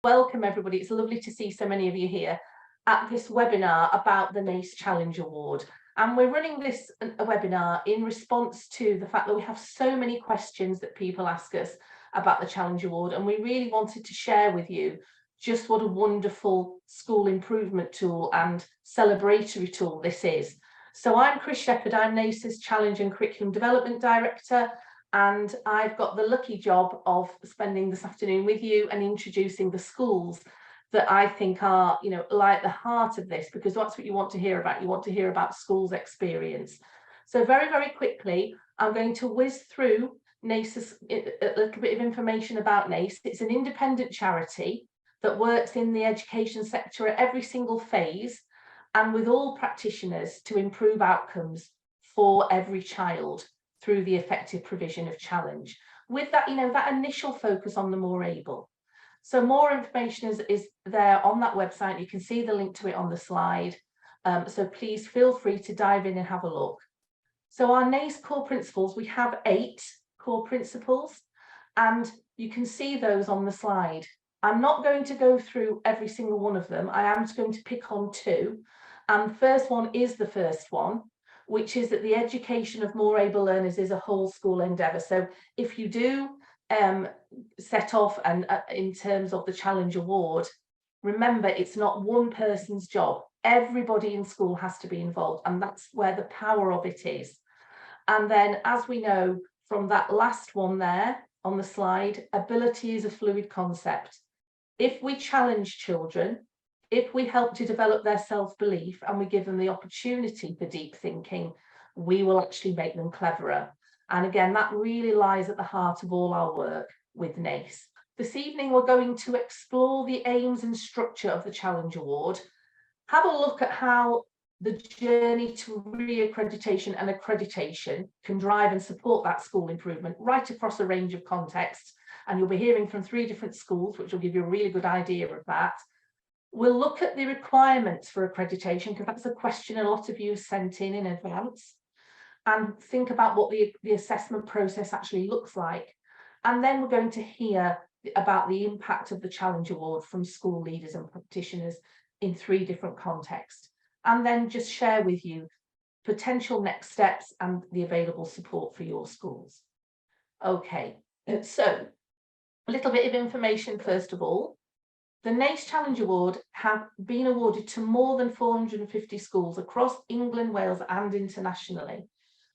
Welcome everybody. It's lovely to see so many of you here at this webinar about the NACE Challenge Award. And we're running this webinar in response to the fact that we have so many questions that people ask us about the Challenge Award, and we really wanted to share with you just what a wonderful school improvement tool and celebratory tool this is. So I'm Chris Shepherd, I'm NACE's Challenge and Curriculum Development Director, and I've got the lucky job of spending this afternoon with you and introducing the schools that I think are, like the heart of this, because that's what you want to hear about. You want to hear about schools' experience. So very, very quickly, I'm going to whiz through NACE's, a little bit of information about NACE. It's an independent charity that works in the education sector at every single phase and with all practitioners to improve outcomes for every child through the effective provision of challenge. With that, that initial focus on the more able. So more information is there on that website. You can see the link to it on the slide. So please feel free to dive in and have a look. So our NACE core principles, we have 8 core principles, and you can see those on the slide. I'm not going to go through every single one of them. I am going to pick on 2. And the first one is the first one, which is that the education of more able learners is a whole school endeavour. So if you do set off and in terms of the Challenge Award, remember it's not one person's job. Everybody in school has to be involved, and that's where the power of it is. And then, as we know from that last one there on the slide, ability is a fluid concept. If we challenge children, if we help to develop their self-belief and we give them the opportunity for deep thinking, we will actually make them cleverer. And again, that really lies at the heart of all our work with NACE. This evening, we're going to explore the aims and structure of the Challenge Award, have a look at how the journey to re-accreditation and accreditation can drive and support that school improvement right across a range of contexts. And you'll be hearing from 3 different schools, which will give you a really good idea of that. We'll look at the requirements for accreditation, because that's a question a lot of you sent in advance, and think about what the assessment process actually looks like. And then we're going to hear about the impact of the Challenge Award from school leaders and practitioners in 3 different contexts, and then just share with you potential next steps and the available support for your schools. Okay, so a little bit of information first of all. The NACE Challenge Award have been awarded to more than 450 schools across England, Wales and internationally.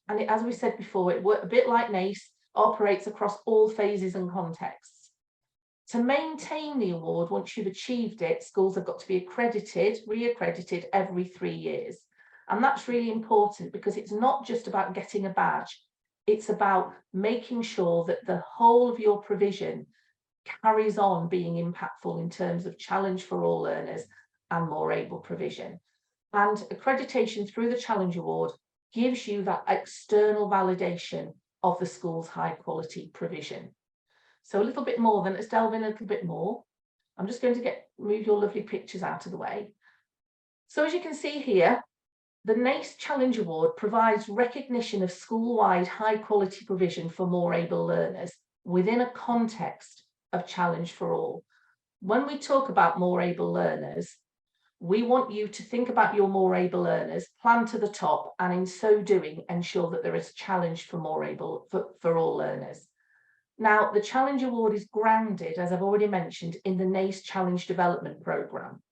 And as we said before, it works a bit like NACE, operates across all phases and contexts. To maintain the award, once you've achieved it, schools have got to be accredited, re-accredited every 3 years. And that's really important, because it's not just about getting a badge. It's about making sure that the whole of your provision carries on being impactful in terms of challenge for all learners and more able provision. And accreditation through the Challenge Award gives you that external validation of the school's high quality provision. So a little bit more, then let's delve in a little bit more. I'm just going to move your lovely pictures out of the way. So as you can see here, the NACE Challenge Award provides recognition of school-wide high quality provision for more able learners within a context of challenge for all. When we talk about more able learners, we want you to think about your more able learners, plan to the top, and in so doing, ensure that there is a challenge for more able for all learners. Now, the Challenge Award is grounded, as I've already mentioned, in the NACE Challenge Development Programme,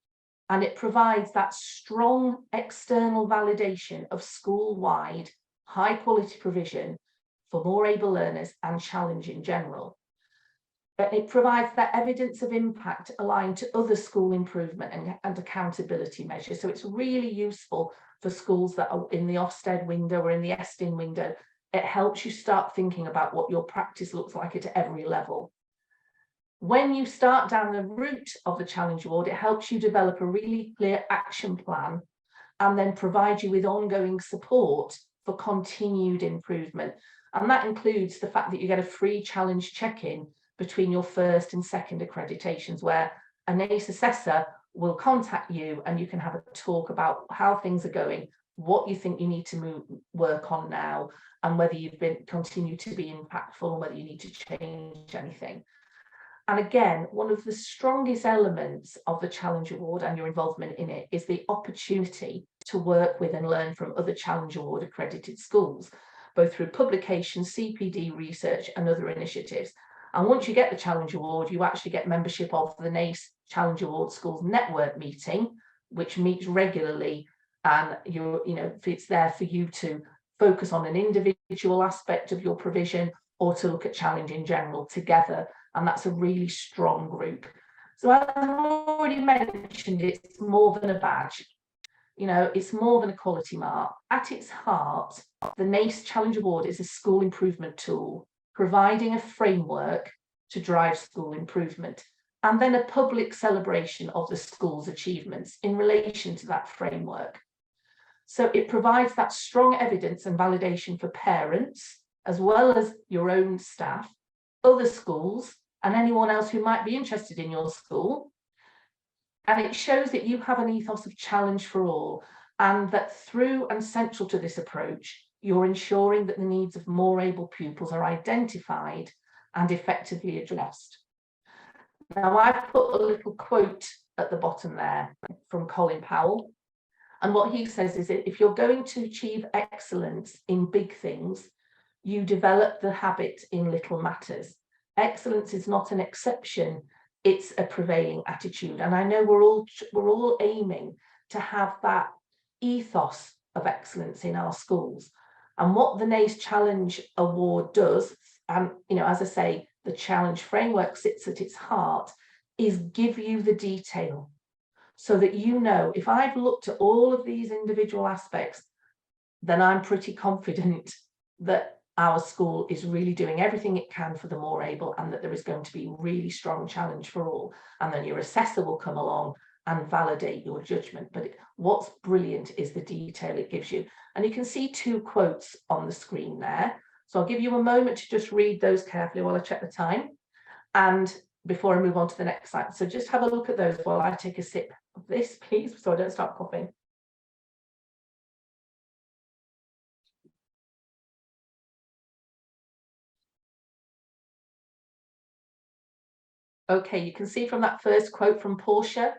and it provides that strong external validation of school-wide high quality provision for more able learners and challenge in general. It provides that evidence of impact aligned to other school improvement and accountability measures. So it's really useful for schools that are in the Ofsted window or in the Estin window. It helps you start thinking about what your practice looks like at every level. When you start down the route of the Challenge Award, it helps you develop a really clear action plan and then provide you with ongoing support for continued improvement. And that includes the fact that you get a free challenge check-in between your first and second accreditations, where a NACE assessor will contact you and you can have a talk about how things are going, what you think you need to work on now, and whether you've continue to be impactful and whether you need to change anything. And again, one of the strongest elements of the Challenge Award and your involvement in it is the opportunity to work with and learn from other Challenge Award accredited schools, both through publication, CPD research and other initiatives. And once you get the Challenge Award, you actually get membership of the NACE Challenge Award Schools Network meeting, which meets regularly, and it's there for you to focus on an individual aspect of your provision or to look at challenge in general together. And that's a really strong group. So as I've already mentioned, it's more than a badge. It's more than a quality mark. At its heart, the NACE Challenge Award is a school improvement tool, providing a framework to drive school improvement, and then a public celebration of the school's achievements in relation to that framework. So it provides that strong evidence and validation for parents, as well as your own staff, other schools, and anyone else who might be interested in your school. And it shows that you have an ethos of challenge for all, and that through and central to this approach, you're ensuring that the needs of more able pupils are identified and effectively addressed. Now, I've put a little quote at the bottom there from Colin Powell. And what he says is that if you're going to achieve excellence in big things, you develop the habit in little matters. Excellence is not an exception, it's a prevailing attitude. And I know we're all aiming to have that ethos of excellence in our schools. And what the NACE Challenge Award does, and as I say, the challenge framework sits at its heart, is give you the detail so that if I've looked at all of these individual aspects, then I'm pretty confident that our school is really doing everything it can for the more able, and that there is going to be really strong challenge for all. And then your assessor will come along and validate your judgment. But what's brilliant is the detail it gives you. And you can see two quotes on the screen there. So I'll give you a moment to just read those carefully while I check the time, and before I move on to the next slide. So just have a look at those while I take a sip of this, please, so I don't start coughing. Okay, you can see from that first quote from Portia,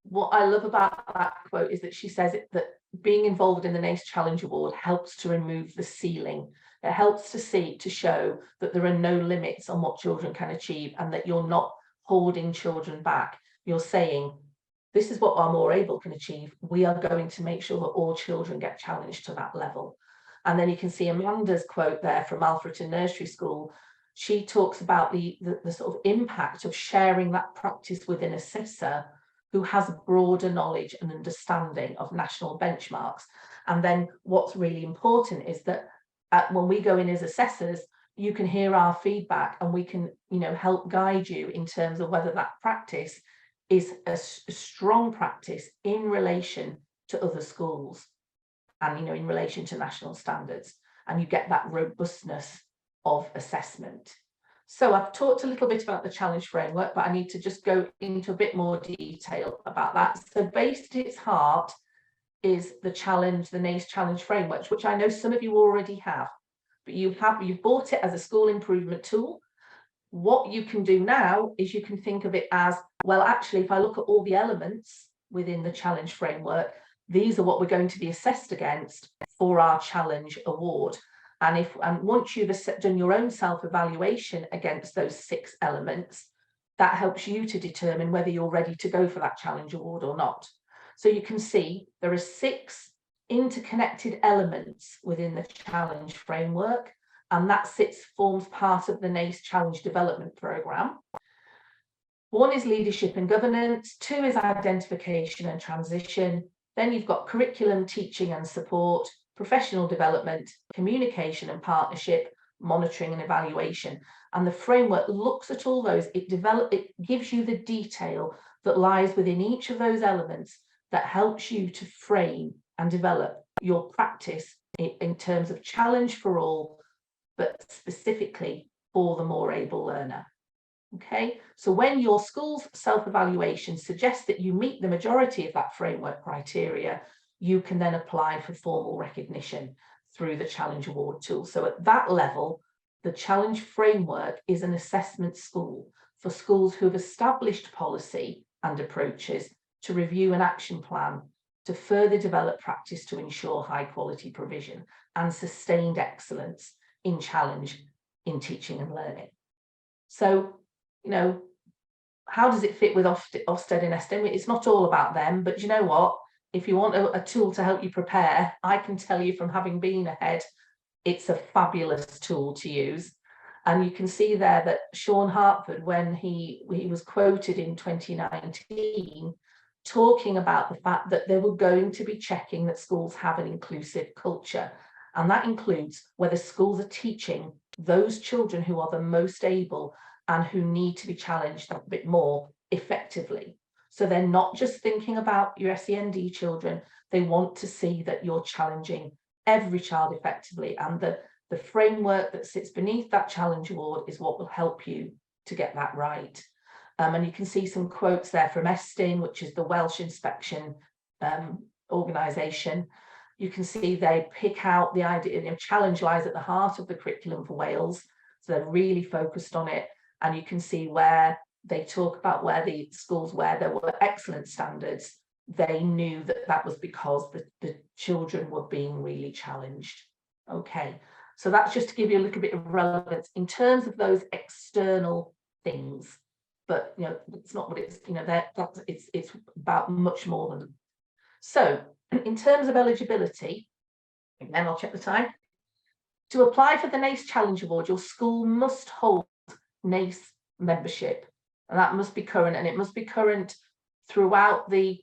what I love about that quote is that she says that being involved in the NACE Challenge Award helps to remove the ceiling. It helps to show that there are no limits on what children can achieve, and that you're not holding children back. You're saying, this is what our more able can achieve. We are going to make sure that all children get challenged to that level. And then you can see Amanda's quote there from Alfreton Nursery School. She talks about the sort of impact of sharing that practice with an assessor who has broader knowledge and understanding of national benchmarks. And then what's really important is that when we go in as assessors, you can hear our feedback, and we can help guide you in terms of whether that practice is a strong practice in relation to other schools and in relation to national standards, and you get that robustness of assessment. So I've talked a little bit about the challenge framework, but I need to just go into a bit more detail about that. So based at its heart is the NACE Challenge framework, which I know some of you already have, but you've bought it as a school improvement tool. What you can do now is you can think of it as, well, actually, if I look at all the elements within the challenge framework, these are what we're going to be assessed against for our challenge award. And once you've done your own self-evaluation against those 6 elements, that helps you to determine whether you're ready to go for that challenge award or not. So you can see there are 6 interconnected elements within the challenge framework, and that forms part of the NACE Challenge Development Programme. 1 is leadership and governance, 2 is identification and transition, then you've got curriculum, teaching and support, professional development, communication and partnership, monitoring and evaluation. And the framework looks at all those. It gives you the detail that lies within each of those elements that helps you to frame and develop your practice in terms of challenge for all, but specifically for the more able learner. Okay, so when your school's self-evaluation suggests that you meet the majority of that framework criteria, you can then apply for formal recognition through the Challenge Award tool. So at that level, the Challenge framework is an assessment tool for schools who have established policy and approaches to review an action plan to further develop practice to ensure high quality provision and sustained excellence in challenge in teaching and learning. So, you know, how does it fit with Ofsted and Eston? It's not all about them, but you know what? If you want a tool to help you prepare, I can tell you from having been ahead, it's a fabulous tool to use. And you can see there that Sean Hartford, when he was quoted in 2019, talking about the fact that they were going to be checking that schools have an inclusive culture. And that includes whether schools are teaching those children who are the most able and who need to be challenged a bit more effectively. So they're not just thinking about your SEND children, they want to see that you're challenging every child effectively, and the framework that sits beneath that challenge award is what will help you to get that right. And you can see some quotes there from Estin, which is the Welsh inspection organisation. You can see they pick out the idea, you know, challenge lies at the heart of the curriculum for Wales. So they're really focused on it. And you can see where they talk about where the schools where there were excellent standards, they knew that that was because the children were being really challenged. Okay, so that's just to give you a little bit of relevance in terms of those external things. But you know, it's not what it's, you know, it's about much more than. So in terms of eligibility, again, I'll check the time. To apply for the NACE Challenge Award, your school must hold NACE membership, and that must be current, and it must be current throughout the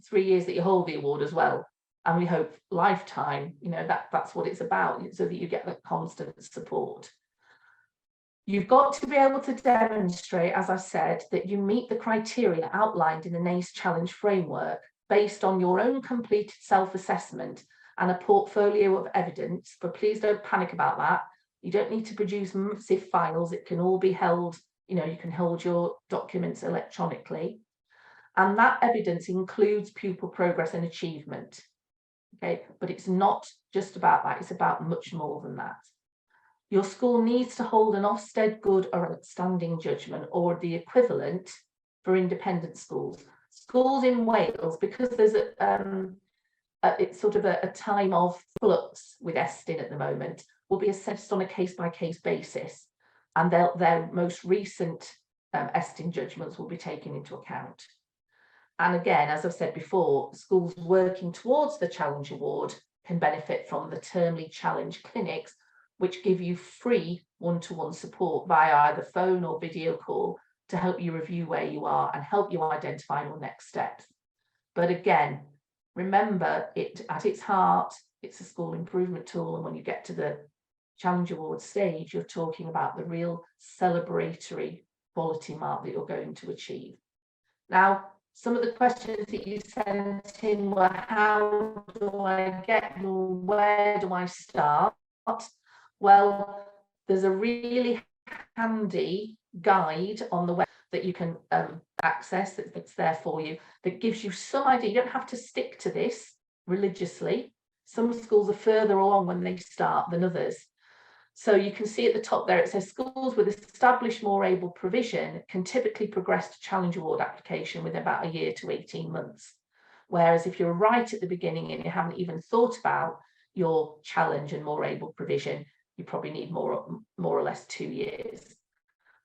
3 years that you hold the award as well. And we hope lifetime, you know, that's what it's about, so that you get that constant support. You've got to be able to demonstrate, as I said, that you meet the criteria outlined in the NACE Challenge framework based on your own completed self-assessment and a portfolio of evidence. But please don't panic about that. You don't need to produce massive files. It can all be held, you know, you can hold your documents electronically. And that evidence includes pupil progress and achievement. Okay, but it's not just about that, it's about much more than that. Your school needs to hold an Ofsted good or outstanding judgment, or the equivalent for independent schools. Schools in Wales, because there's it's sort of a time of flux with Estin at the moment, will be assessed on a case-by-case basis, and their most recent Estin judgments will be taken into account. And again, as I've said before, schools working towards the Challenge Award can benefit from the Termly Challenge clinics, which give you free one-to-one support via either phone or video call to help you review where you are and help you identify your next steps. But again, remember, it at its heart, it's a school improvement tool, and when you get to the Challenge Award stage, you're talking about the real celebratory quality mark that you're going to achieve. Now, some of the questions that you sent in were, how do I get, where do I start? Well, there's a really handy guide on the web that you can access, that's there for you, that gives you some idea. You don't have to stick to this religiously. Some schools are further along when they start than others. So you can see at the top there, it says schools with established more able provision can typically progress to Challenge Award application within about a year to 18 months. Whereas if you're right at the beginning and you haven't even thought about your challenge and more able provision, you probably need more or less 2 years.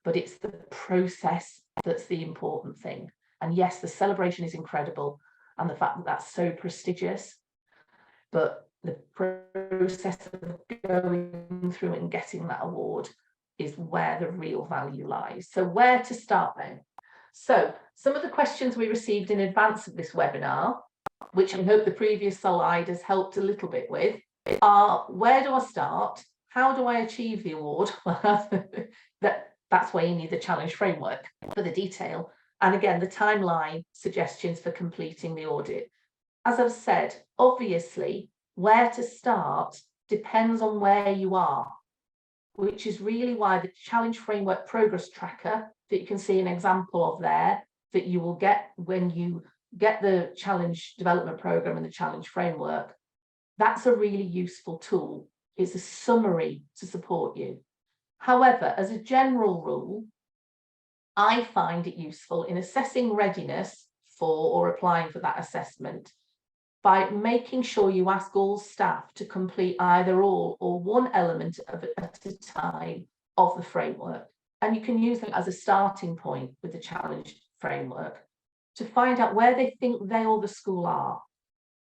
But it's the process that's the important thing. And yes, the celebration is incredible, and the fact that that's so prestigious, but the process of going through and getting that award is where the real value lies. So where to start then? So some of the questions we received in advance of this webinar, which I hope the previous slide has helped a little bit with, are: where do I start? How do I achieve the award? That's where you need the challenge framework for the detail. And again, the timeline suggestions for completing the audit. As I've said, obviously, where to start depends on where you are, which is really why the challenge framework progress tracker that you can see an example of there, that you will get when you get the challenge development program and the challenge framework, that's a really useful tool. It's a summary to support you. However, as a general rule, I find it useful in assessing readiness for or applying for that assessment by making sure you ask all staff to complete either all or one element of it at a time of the framework. And you can use them as a starting point with the challenge framework to find out where they think they or the school are.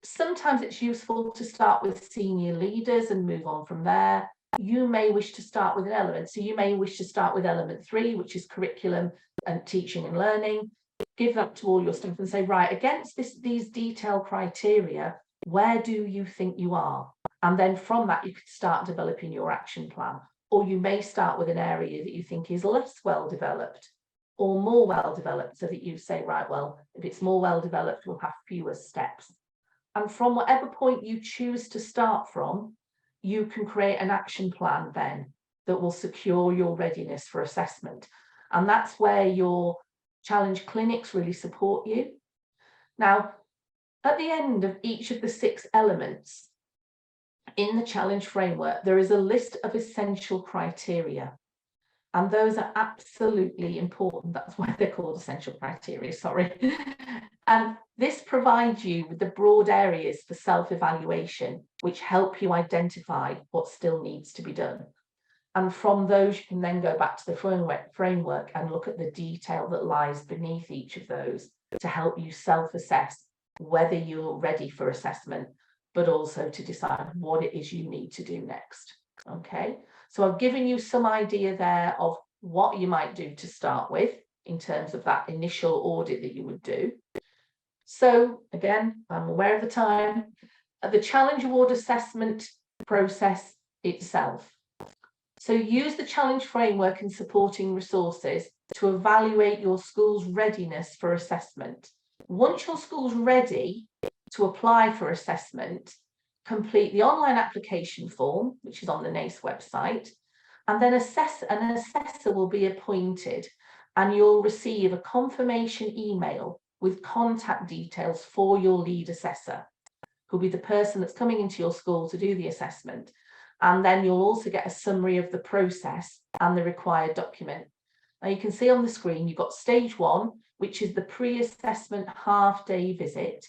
Sometimes it's useful to start with senior leaders and move on from there. You may wish to start with an element. So you may wish to start with element 3, which is curriculum and teaching and learning. Give that to all your staff and say, right, against these detailed criteria, where do you think you are? And then from that, you could start developing your action plan. Or you may start with an area that you think is less well developed or more well developed, so that you say, right, well, if it's more well developed, we'll have fewer steps. And from whatever point you choose to start from, you can create an action plan then that will secure your readiness for assessment. And that's where your challenge clinics really support you. Now, at the end of each of the 6 elements in the challenge framework, there is a list of essential criteria. And those are absolutely important. That's why they're called essential criteria, sorry. And this provides you with the broad areas for self-evaluation, which help you identify what still needs to be done. And from those, you can then go back to the framework and look at the detail that lies beneath each of those to help you self-assess whether you're ready for assessment, but also to decide what it is you need to do next. Okay, so I've given you some idea there of what you might do to start with in terms of that initial audit that you would do. So again, I'm aware of the time. The Challenge Award assessment process itself. So use the challenge framework and supporting resources to evaluate your school's readiness for assessment. Once your school's ready to apply for assessment, complete the online application form, which is on the NACE website, and then an assessor will be appointed, and you'll receive a confirmation email with contact details for your lead assessor, who'll be the person that's coming into your school to do the assessment. And then you'll also get a summary of the process and the required document. Now you can see on the screen, you've got stage 1, which is the pre-assessment half-day visit.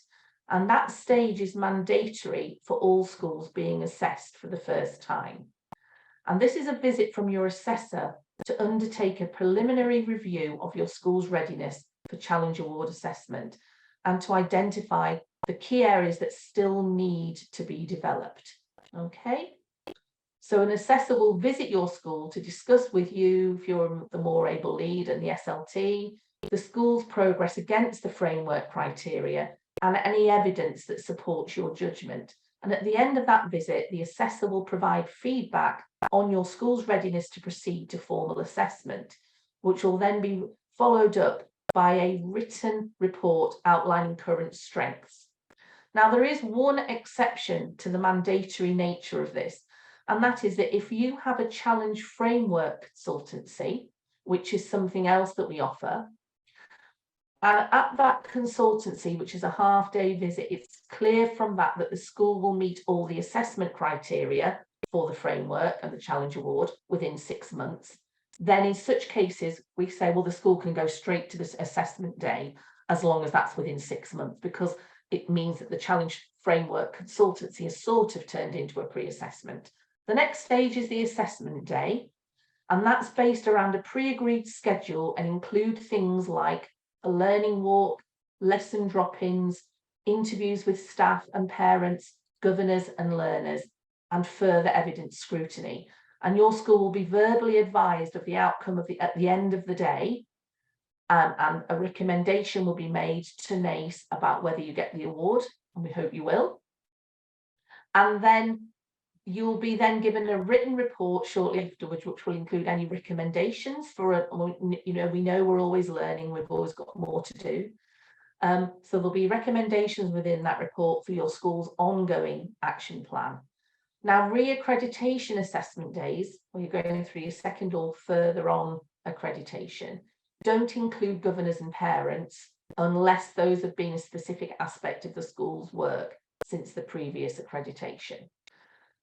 And that stage is mandatory for all schools being assessed for the first time. And this is a visit from your assessor to undertake a preliminary review of your school's readiness for Challenge Award assessment and to identify the key areas that still need to be developed. Okay. So an assessor will visit your school to discuss with you, if you're the more able lead and the SLT, the school's progress against the framework criteria and any evidence that supports your judgment. And at the end of that visit, the assessor will provide feedback on your school's readiness to proceed to formal assessment, which will then be followed up by a written report outlining current strengths. Now, there is one exception to the mandatory nature of this, and that is that if you have a challenge framework consultancy, which is something else that we offer, and at that consultancy, which is a half-day visit, it's clear from that that the school will meet all the assessment criteria for the framework and the Challenge Award within 6 months. Then in such cases, we say, well, the school can go straight to this assessment day as long as that's within 6 months, because it means that the challenge framework consultancy has sort of turned into a pre-assessment. The next stage is the assessment day, and that's based around a pre-agreed schedule and include things like a learning walk, lesson drop-ins, interviews with staff and parents, governors and learners, and further evidence scrutiny. And your school will be verbally advised of the outcome of at the end of the day, and a recommendation will be made to NACE about whether you get the award, and we hope you will. And then you'll be then given a written report shortly afterwards, which will include any recommendations for, we know we're always learning, we've always got more to do. So there'll be recommendations within that report for your school's ongoing action plan. Now, re-accreditation assessment days, where you're going through your second or further on accreditation, don't include governors and parents unless those have been a specific aspect of the school's work since the previous accreditation.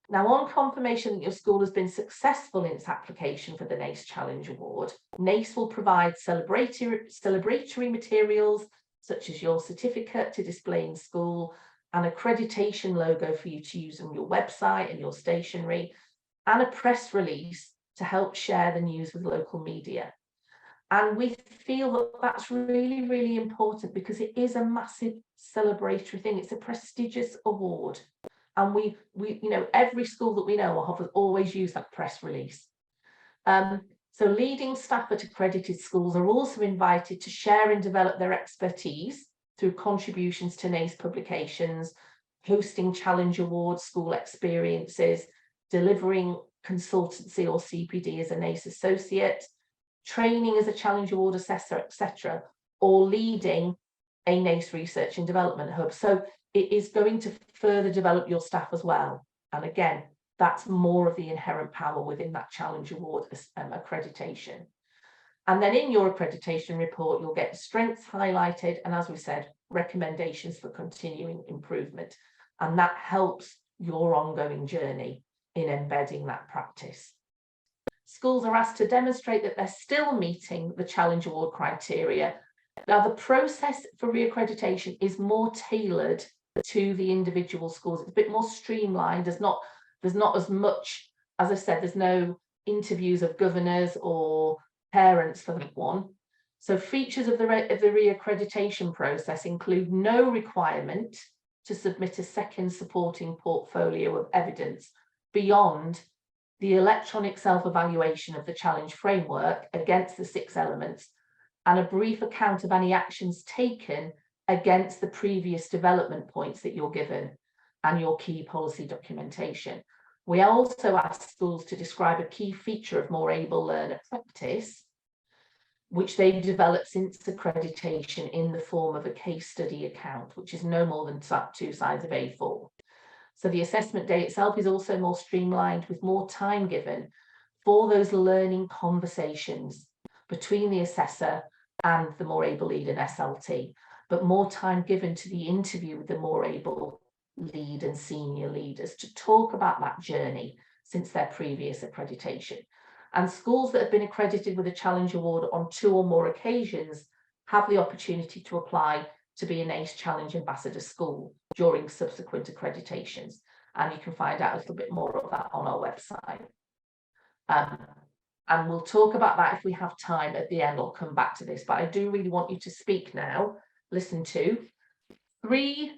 Now, on confirmation that your school has been successful in its application for the NACE Challenge Award, NACE will provide celebratory materials such as your certificate to display in school, an accreditation logo for you to use on your website and your stationery, and a press release to help share the news with local media. And we feel that that's really, really important because it is a massive celebratory thing. It's a prestigious award. And we you know, every school that we know of has always used that press release. So leading staff at accredited schools are also invited to share and develop their expertise through contributions to NACE publications, hosting Challenge Award school experiences, delivering consultancy or CPD as a NACE associate, training as a Challenge Award assessor, etc., or leading a NACE research and development hub. So it is going to further develop your staff as well. And again, that's more of the inherent power within that Challenge Award accreditation. And then in your accreditation report, you'll get strengths highlighted, and as we said, recommendations for continuing improvement. And that helps your ongoing journey in embedding that practice. Schools are asked to demonstrate that they're still meeting the Challenge Award criteria. Now, the process for reaccreditation is more tailored to the individual schools. It's a bit more streamlined. There's not as much, as I said, there's no interviews of governors or parents for that one. So features of the reaccreditation process include no requirement to submit a second supporting portfolio of evidence beyond the electronic self-evaluation of the challenge framework against the 6 elements, and a brief account of any actions taken against the previous development points that you're given and your key policy documentation. We also ask schools to describe a key feature of more able learner practice, which they've developed since accreditation in the form of a case study account, which is no more than 2 sides of A4. So the assessment day itself is also more streamlined, with more time given for those learning conversations between the assessor and the more able lead and SLT, but more time given to the interview with the more able lead and senior leaders to talk about that journey since their previous accreditation. And schools that have been accredited with a Challenge Award on 2 or more occasions have the opportunity to apply to be a NACE Challenge Ambassador School during subsequent accreditations. And you can find out a little bit more of that on our website. And we'll talk about that if we have time at the end. I'll come back to this, but I do really want you to speak now. Listen to 3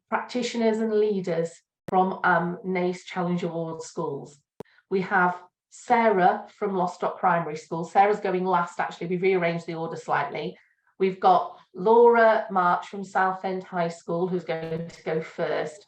practitioners and leaders from NACE Challenge Award schools. We have Sarah from Lostock Primary School. Sarah's going last, actually. We've rearranged the order slightly. We've got Laura March from Southend High School, who's going to go first.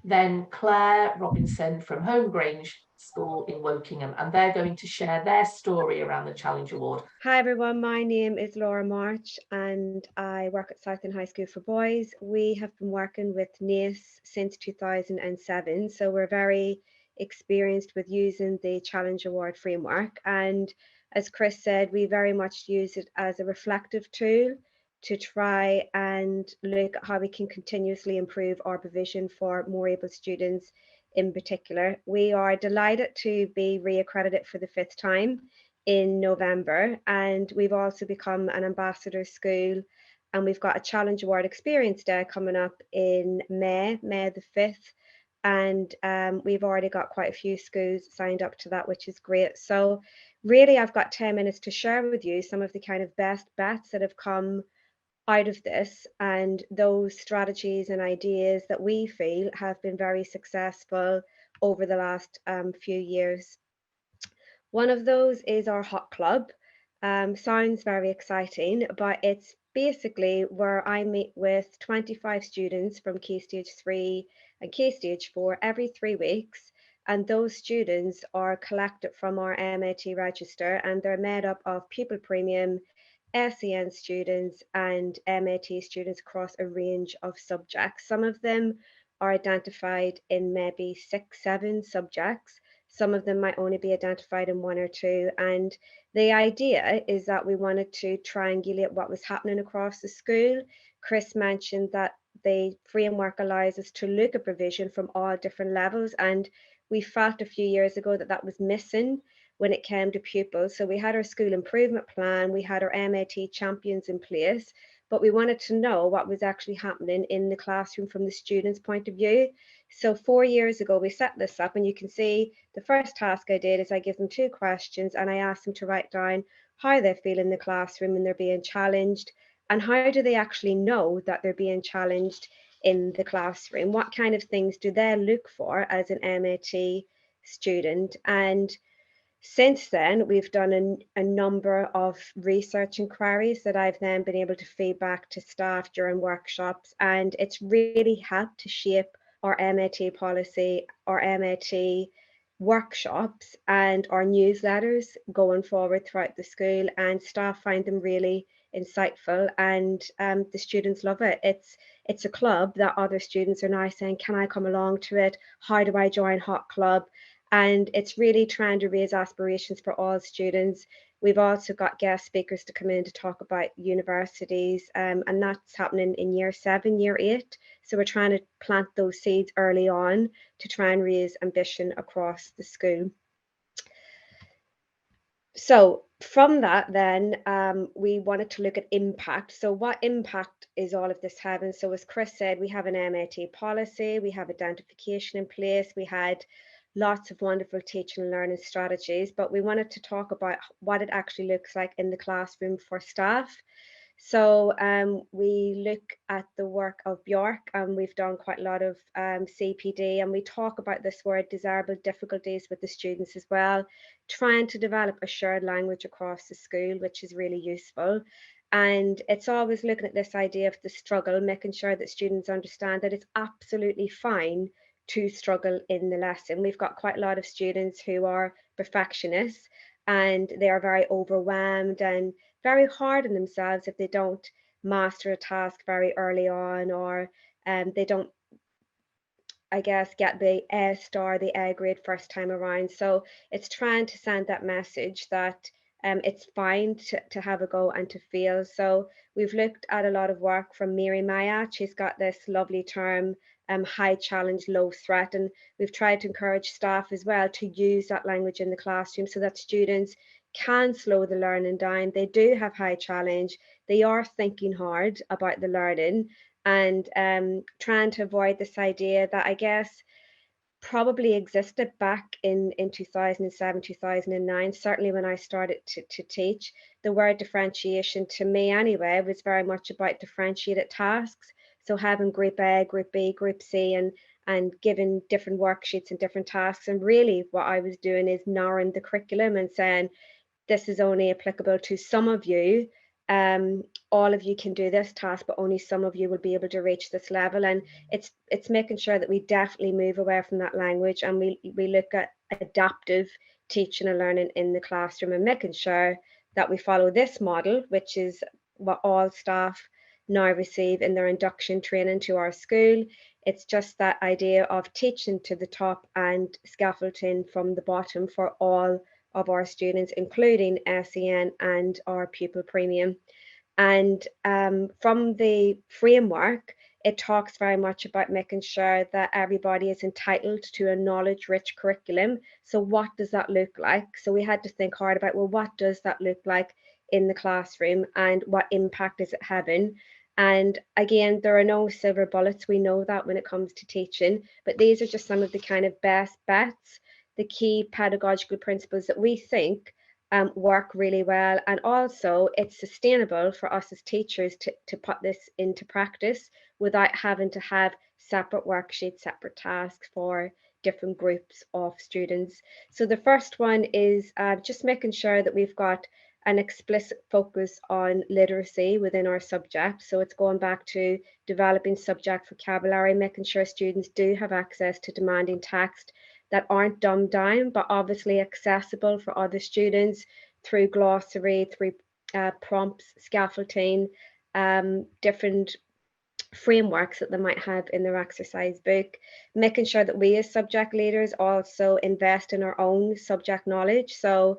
Then Claire Robinson from Home Grange School in Wokingham, and they're going to share their story around the Challenge Award. Hi everyone, my name is Laura March and I work at Southend High School for Boys. We have been working with NACE since 2007, so we're very experienced with using the Challenge Award framework, and as Chris said, we very much use it as a reflective tool to try and look at how we can continuously improve our provision for more able students in particular. We are delighted to be reaccredited for the 5th time in November, and we've also become an ambassador school, and we've got a Challenge Award Experience Day coming up in May the 5th, and we've already got quite a few schools signed up to that, which is great. So really I've got 10 minutes to share with you some of the kind of best bets that have come out of this, and those strategies and ideas that we feel have been very successful over the last few years. One of those is our Hot Club. Sounds very exciting, but it's basically where I meet with 25 students from Key Stage 3 and Key Stage 4 every 3 weeks, and those students are collected from our MAT register, and they're made up of pupil premium, SEN students and MAT students across a range of subjects. Some of them are identified in maybe 6, 7 subjects. Some of them might only be identified in 1 or 2. And the idea is that we wanted to triangulate what was happening across the school. Chris mentioned that the framework allows us to look at provision from all different levels, and we felt a few years ago that that was missing when it came to pupils. So we had our school improvement plan, we had our MAT champions in place, but we wanted to know what was actually happening in the classroom from the students' point of view. So 4 years ago, we set this up, and you can see the first task I did is I give them 2 questions and I asked them to write down how they feel in the classroom when they're being challenged, and how do they actually know that they're being challenged in the classroom? What kind of things do they look for as an MAT student? And since then, we've done a number of research inquiries that I've then been able to feed back to staff during workshops, and it's really helped to shape our MAT policy, our MAT workshops and our newsletters going forward throughout the school, and staff find them really insightful, and the students love it. It's a club that other students are now saying, can I come along to it? How do I join Hot Club? And it's really trying to raise aspirations for all students. We've also got guest speakers to come in to talk about universities, and that's happening in year 7, year 8. So we're trying to plant those seeds early on to try and raise ambition across the school. So from that then, we wanted to look at impact. So what impact is all of this having? So as Chris said, we have an MAT policy, we have identification in place, we had lots of wonderful teaching and learning strategies, but we wanted to talk about what it actually looks like in the classroom for staff. So we look at the work of Bjork, and we've done quite a lot of CPD, and we talk about this word desirable difficulties with the students as well, trying to develop a shared language across the school, which is really useful. And it's always looking at this idea of the struggle, making sure that students understand that it's absolutely fine to struggle in the lesson. We've got quite a lot of students who are perfectionists, and they are very overwhelmed and very hard on themselves if they don't master a task very early on, or they don't, I guess, get the A star, the A grade first time around. So it's trying to send that message that it's fine to have a go and to fail. So we've looked at a lot of work from Miri Mayat. She's got this lovely term, high challenge, low threat. And we've tried to encourage staff as well to use that language in the classroom so that students can slow the learning down. They do have high challenge. They are thinking hard about the learning, and trying to avoid this idea that I guess probably existed back in 2007, 2009. Certainly when I started to teach, the word differentiation to me anyway was very much about differentiated tasks. So having group A, group B, group C, and giving different worksheets and different tasks. And really what I was doing is narrowing the curriculum and saying, this is only applicable to some of you. All of you can do this task, but only some of you will be able to reach this level. And it's making sure that we definitely move away from that language, and we look at adaptive teaching and learning in the classroom, and making sure that we follow this model, which is what all staff now receive in their induction training to our school. It's just that idea of teaching to the top and scaffolding from the bottom for all of our students, including SEN and our pupil premium. And from the framework, it talks very much about making sure that everybody is entitled to a knowledge-rich curriculum. So what does that look like? So we had to think hard about, well, what does that look like in the classroom, and what impact is it having? And again, there are no silver bullets. We know that when it comes to teaching, but these are just some of the kind of best bets, the key pedagogical principles that we think work really well. And also it's sustainable for us as teachers to put this into practice without having to have separate worksheets, separate tasks for different groups of students. So the first one is just making sure that we've got an explicit focus on literacy within our subject. So it's going back to developing subject vocabulary, making sure students do have access to demanding text that aren't dumbed down, but obviously accessible for other students through glossary, through prompts, scaffolding, different frameworks that they might have in their exercise book, making sure that we as subject leaders also invest in our own subject knowledge. So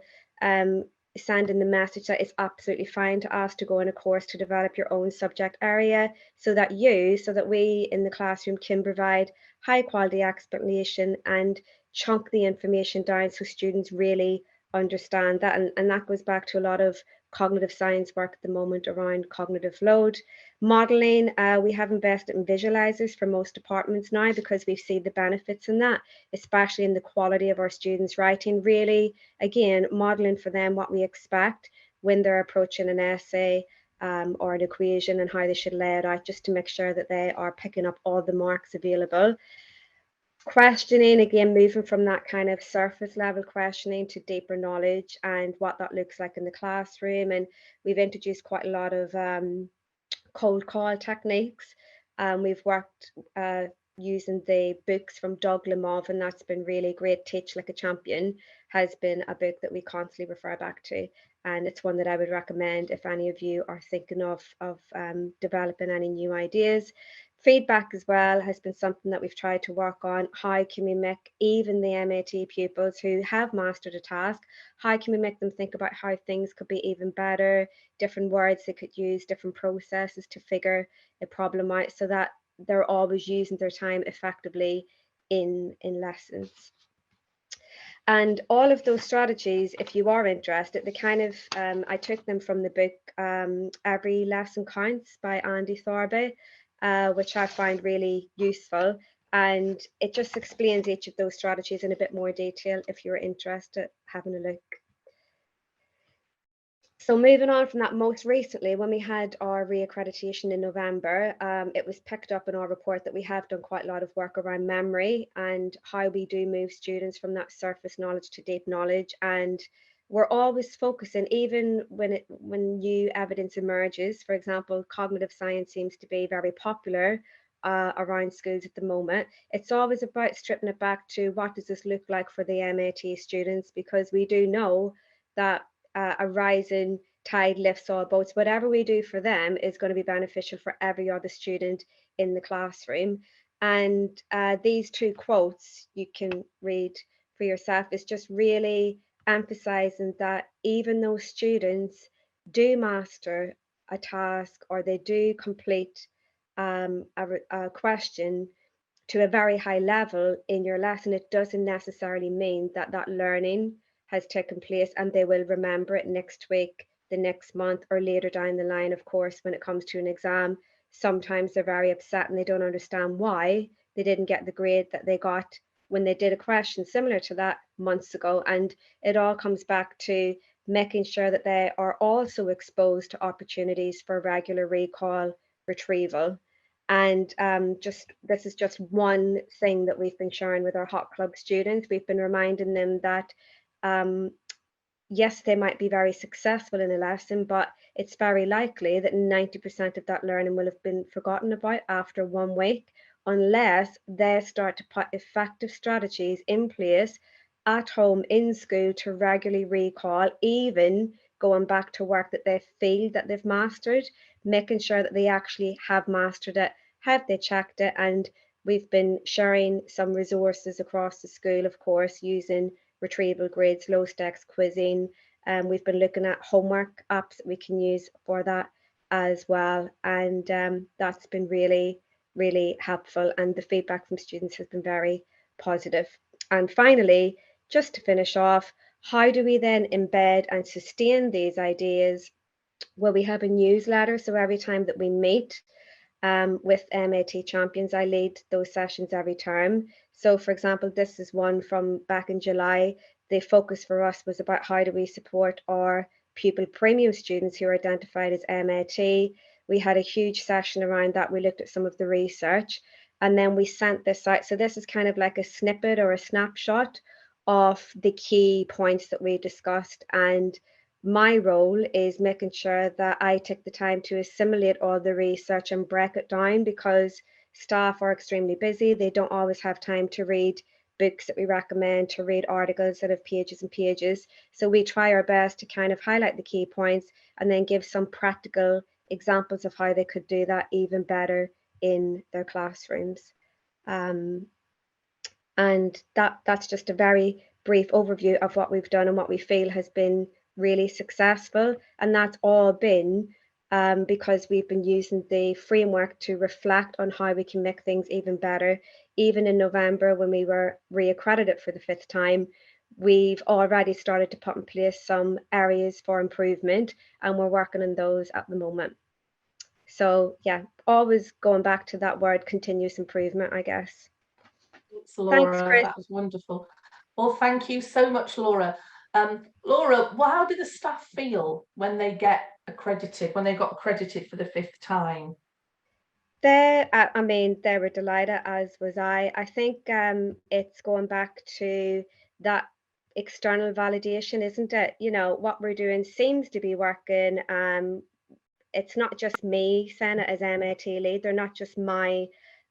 sending the message that it's absolutely fine to ask to go in a course to develop your own subject area, so that we in the classroom can provide high quality explanation and chunk the information down so students really understand that. And that goes back to a lot of cognitive science work at the moment around cognitive load. Modelling, we have invested in visualizers for most departments now because we've seen the benefits in that, especially in the quality of our students' writing. Really, again, modelling for them what we expect when they're approaching an essay or an equation and how they should lay it out, just to make sure that they are picking up all the marks available. Questioning, again, moving from that kind of surface level questioning to deeper knowledge and what that looks like in the classroom. And we've introduced quite a lot of cold call techniques. We've worked using the books from Doug Lemov, and that's been really great. Teach Like a Champion has been a book that we constantly refer back to, and it's one that I would recommend if any of you are thinking of developing any new ideas. Feedback as well has been something that we've tried to work on. How can we make even the MAT pupils who have mastered a task, how can we make them think about how things could be even better, different words they could use, different processes to figure a problem out, so that they're always using their time effectively in lessons. And all of those strategies, if you are interested, the kind of I took them from the book Every Lesson Counts by Andy Thorby, which I find really useful, and it just explains each of those strategies in a bit more detail if you're interested having a look. So moving on from that, most recently, when we had our reaccreditation in November, it was picked up in our report that we have done quite a lot of work around memory and how we do move students from that surface knowledge to deep knowledge. And we're always focusing, even when new evidence emerges. For example, cognitive science seems to be very popular around schools at the moment. It's always about stripping it back to what does this look like for the MAT students, because we do know that a rising tide lifts all boats. Whatever we do for them is going to be beneficial for every other student in the classroom. And these two quotes you can read for yourself is just really emphasizing that even though students do master a task or they do complete a question to a very high level in your lesson, it doesn't necessarily mean that that learning has taken place and they will remember it next week, the next month, or later down the line. Of course, when it comes to an exam, sometimes they're very upset and they don't understand why they didn't get the grade that they got when they did a question similar to that months ago. And it all comes back to making sure that they are also exposed to opportunities for regular recall retrieval. And this is just one thing that we've been sharing with our Hot Club students. We've been reminding them that yes, they might be very successful in a lesson, but it's very likely that 90% of that learning will have been forgotten about after 1 week, unless they start to put effective strategies in place at home, in school, to regularly recall, even going back to work that they feel that they've mastered, making sure that they actually have mastered it, have they checked it. And we've been sharing some resources across the school, of course, using retrieval grids, low stakes quizzing. We've been looking at homework apps that we can use for that as well. And that's been really, really helpful. And the feedback from students has been very positive. And finally, just to finish off, how do we then embed and sustain these ideas? Well, we have a newsletter. So every time that we meet with MAT champions, I lead those sessions every term. So for example, this is one from back in July. The focus for us was about how do we support our pupil premium students who are identified as MAT. We had a huge session around that. We looked at some of the research and then we sent this out. So this is kind of like a snippet or a snapshot of the key points that we discussed. And my role is making sure that I take the time to assimilate all the research and break it down, because staff are extremely busy. They don't always have time to read books that we recommend, to read articles that have pages and pages. So we try our best to kind of highlight the key points and then give some practical examples of how they could do that even better in their classrooms. And that's just a very brief overview of what we've done and what we feel has been really successful, and that's all been because we've been using the framework to reflect on how we can make things even better. Even in November, when we were re-accredited for the 5th time, we've already started to put in place some areas for improvement, and we're working on those at the moment. So yeah, always going back to that word, continuous improvement, I guess. Thanks, Laura. Thanks, Chris. That was wonderful. Well, thank you so much, Laura. Laura, well, how do the staff feel when they get accredited, when they got accredited for the 5th time? I mean, they were delighted, as was I. I think it's going back to that external validation, isn't it? You know, what we're doing seems to be working. It's not just me saying it as MAT lead. They're not just my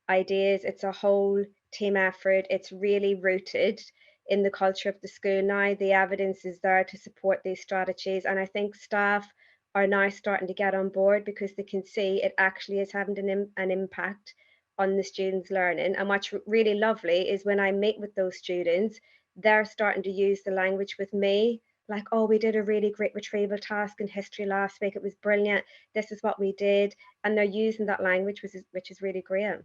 ideas. It's a whole team effort. It's really rooted in the culture of the school now. The evidence is there to support these strategies. And I think staff are now starting to get on board because they can see it actually is having an impact on the students' learning. And what's really lovely is when I meet with those students, they're starting to use the language with me, like, oh, we did a really great retrieval task in history last week. It was brilliant. This is what we did. And they're using that language, which is really great.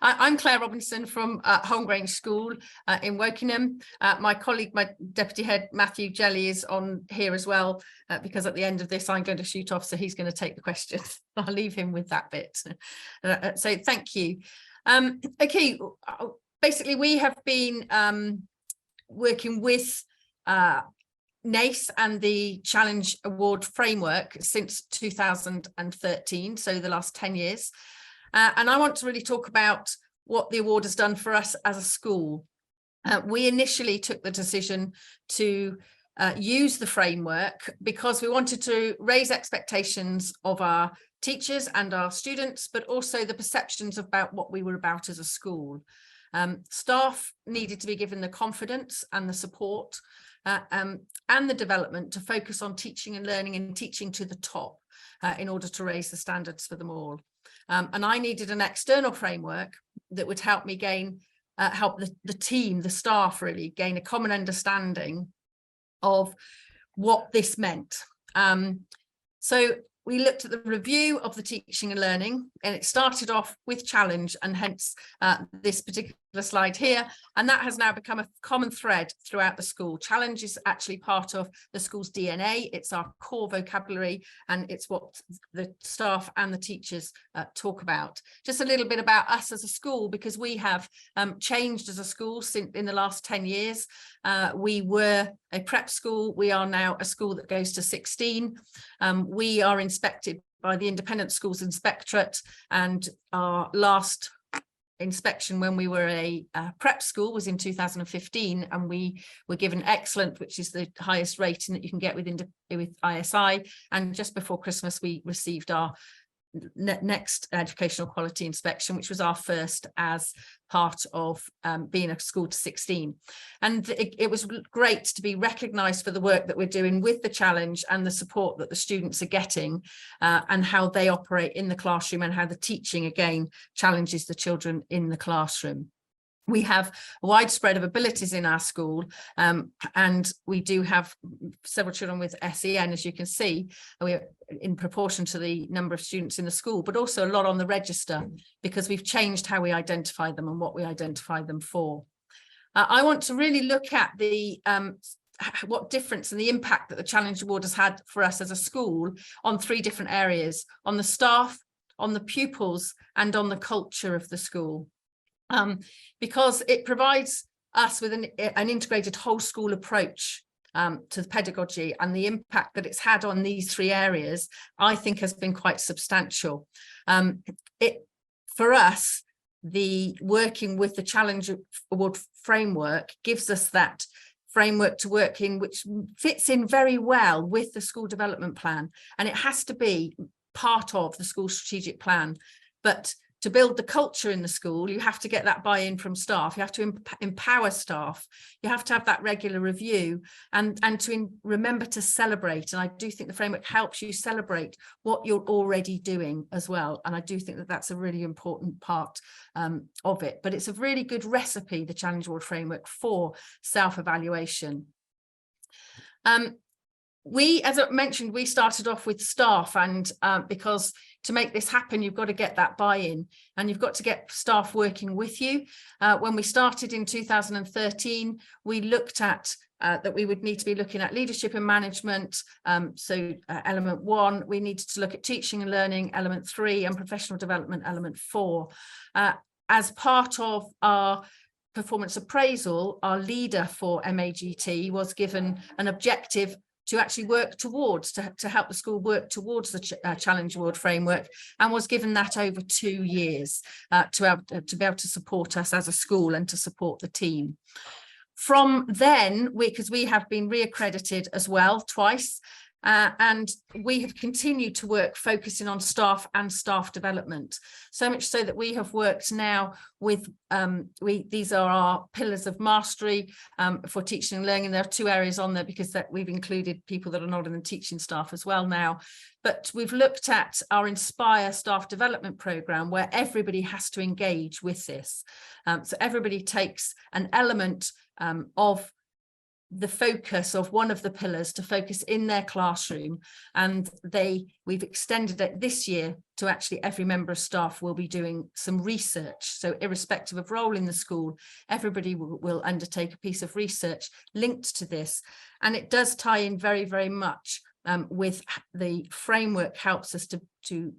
I'm Claire Robinson from Holmgrange School in Wokingham. My colleague, my deputy head, Matthew Jelly, is on here as well, because at the end of this, I'm going to shoot off, so he's going to take the questions. I'll leave him with that bit. So thank you. Okay, basically, we have been working with NACE and the Challenge Award framework since 2013, so the last 10 years. And I want to really talk about what the award has done for us as a school. We initially took the decision to use the framework because we wanted to raise expectations of our teachers and our students, but also the perceptions about what we were about as a school. Staff needed to be given the confidence and the support and the development to focus on teaching and learning and teaching to the top in order to raise the standards for them all. And I needed an external framework that would help me help the team, the staff really gain a common understanding of what this meant. So we looked at the review of the teaching and learning, and it started off with challenge, and hence this particular slide here. And that has now become a common thread throughout the school. Challenge is actually part of the school's DNA. It's our core vocabulary, and it's what the staff and the teachers talk about. Just a little bit about us as a school, because we have changed as a school since in the last 10 years. We were a prep school. We are now a school that goes to 16. We are inspected by the Independent Schools Inspectorate, and our last inspection when we were a prep school was in 2015, and we were given excellent, which is the highest rating that you can get with ISI. And just before Christmas we received our next educational quality inspection, which was our first as part of being a school to 16. And it was great to be recognised for the work that we're doing with the challenge and the support that the students are getting, and how they operate in the classroom, and how the teaching again challenges the children in the classroom. We have a wide spread of abilities in our school, and we do have several children with SEN, as you can see, we're in proportion to the number of students in the school, but also a lot on the register, because we've changed how we identify them and what we identify them for. I want to really look at the what difference and the impact that the Challenge Award has had for us as a school on 3 different areas: on the staff, on the pupils, and on the culture of the school. Because it provides us with an integrated whole school approach to the pedagogy, and the impact that it's had on these 3 areas, I think, has been quite substantial. For us, the working with the Challenge Award framework gives us that framework to work in, which fits in very well with the school development plan, and it has to be part of the school strategic plan. But to build the culture in the school, you have to get that buy-in from staff. You have to empower staff. You have to have that regular review, and to remember to celebrate. And I do think the framework helps you celebrate what you're already doing as well. And I do think that that's a really important part of it. But it's a really good recipe, the Challenge Award framework, for self-evaluation. as I mentioned, we started off with staff, and because to make this happen, you've got to get that buy-in, and you've got to get staff working with you. When we started in 2013, we looked at that we would need to be looking at leadership and management. So element 1, we needed to look at teaching and learning, element 3, and professional development, element 4. As part of our performance appraisal, our leader for MAGT was given an objective to actually work towards, to help the school work towards the Challenge Award framework, and was given that over 2 years to be able to support us as a school and to support the team. From then, because we have been re-accredited as well twice, and we have continued to work focusing on staff and staff development, so much so that we have worked now with these are our pillars of mastery for teaching and learning. There are 2 areas on there because that we've included people that are not in the teaching staff as well now, but we've looked at our Inspire staff development programme, where everybody has to engage with this. So everybody takes an element of the focus of one of the pillars to focus in their classroom, and we've extended it this year to actually every member of staff will be doing some research. So irrespective of role in the school, everybody will undertake a piece of research linked to this, and it does tie in very, very much with the framework. Helps us to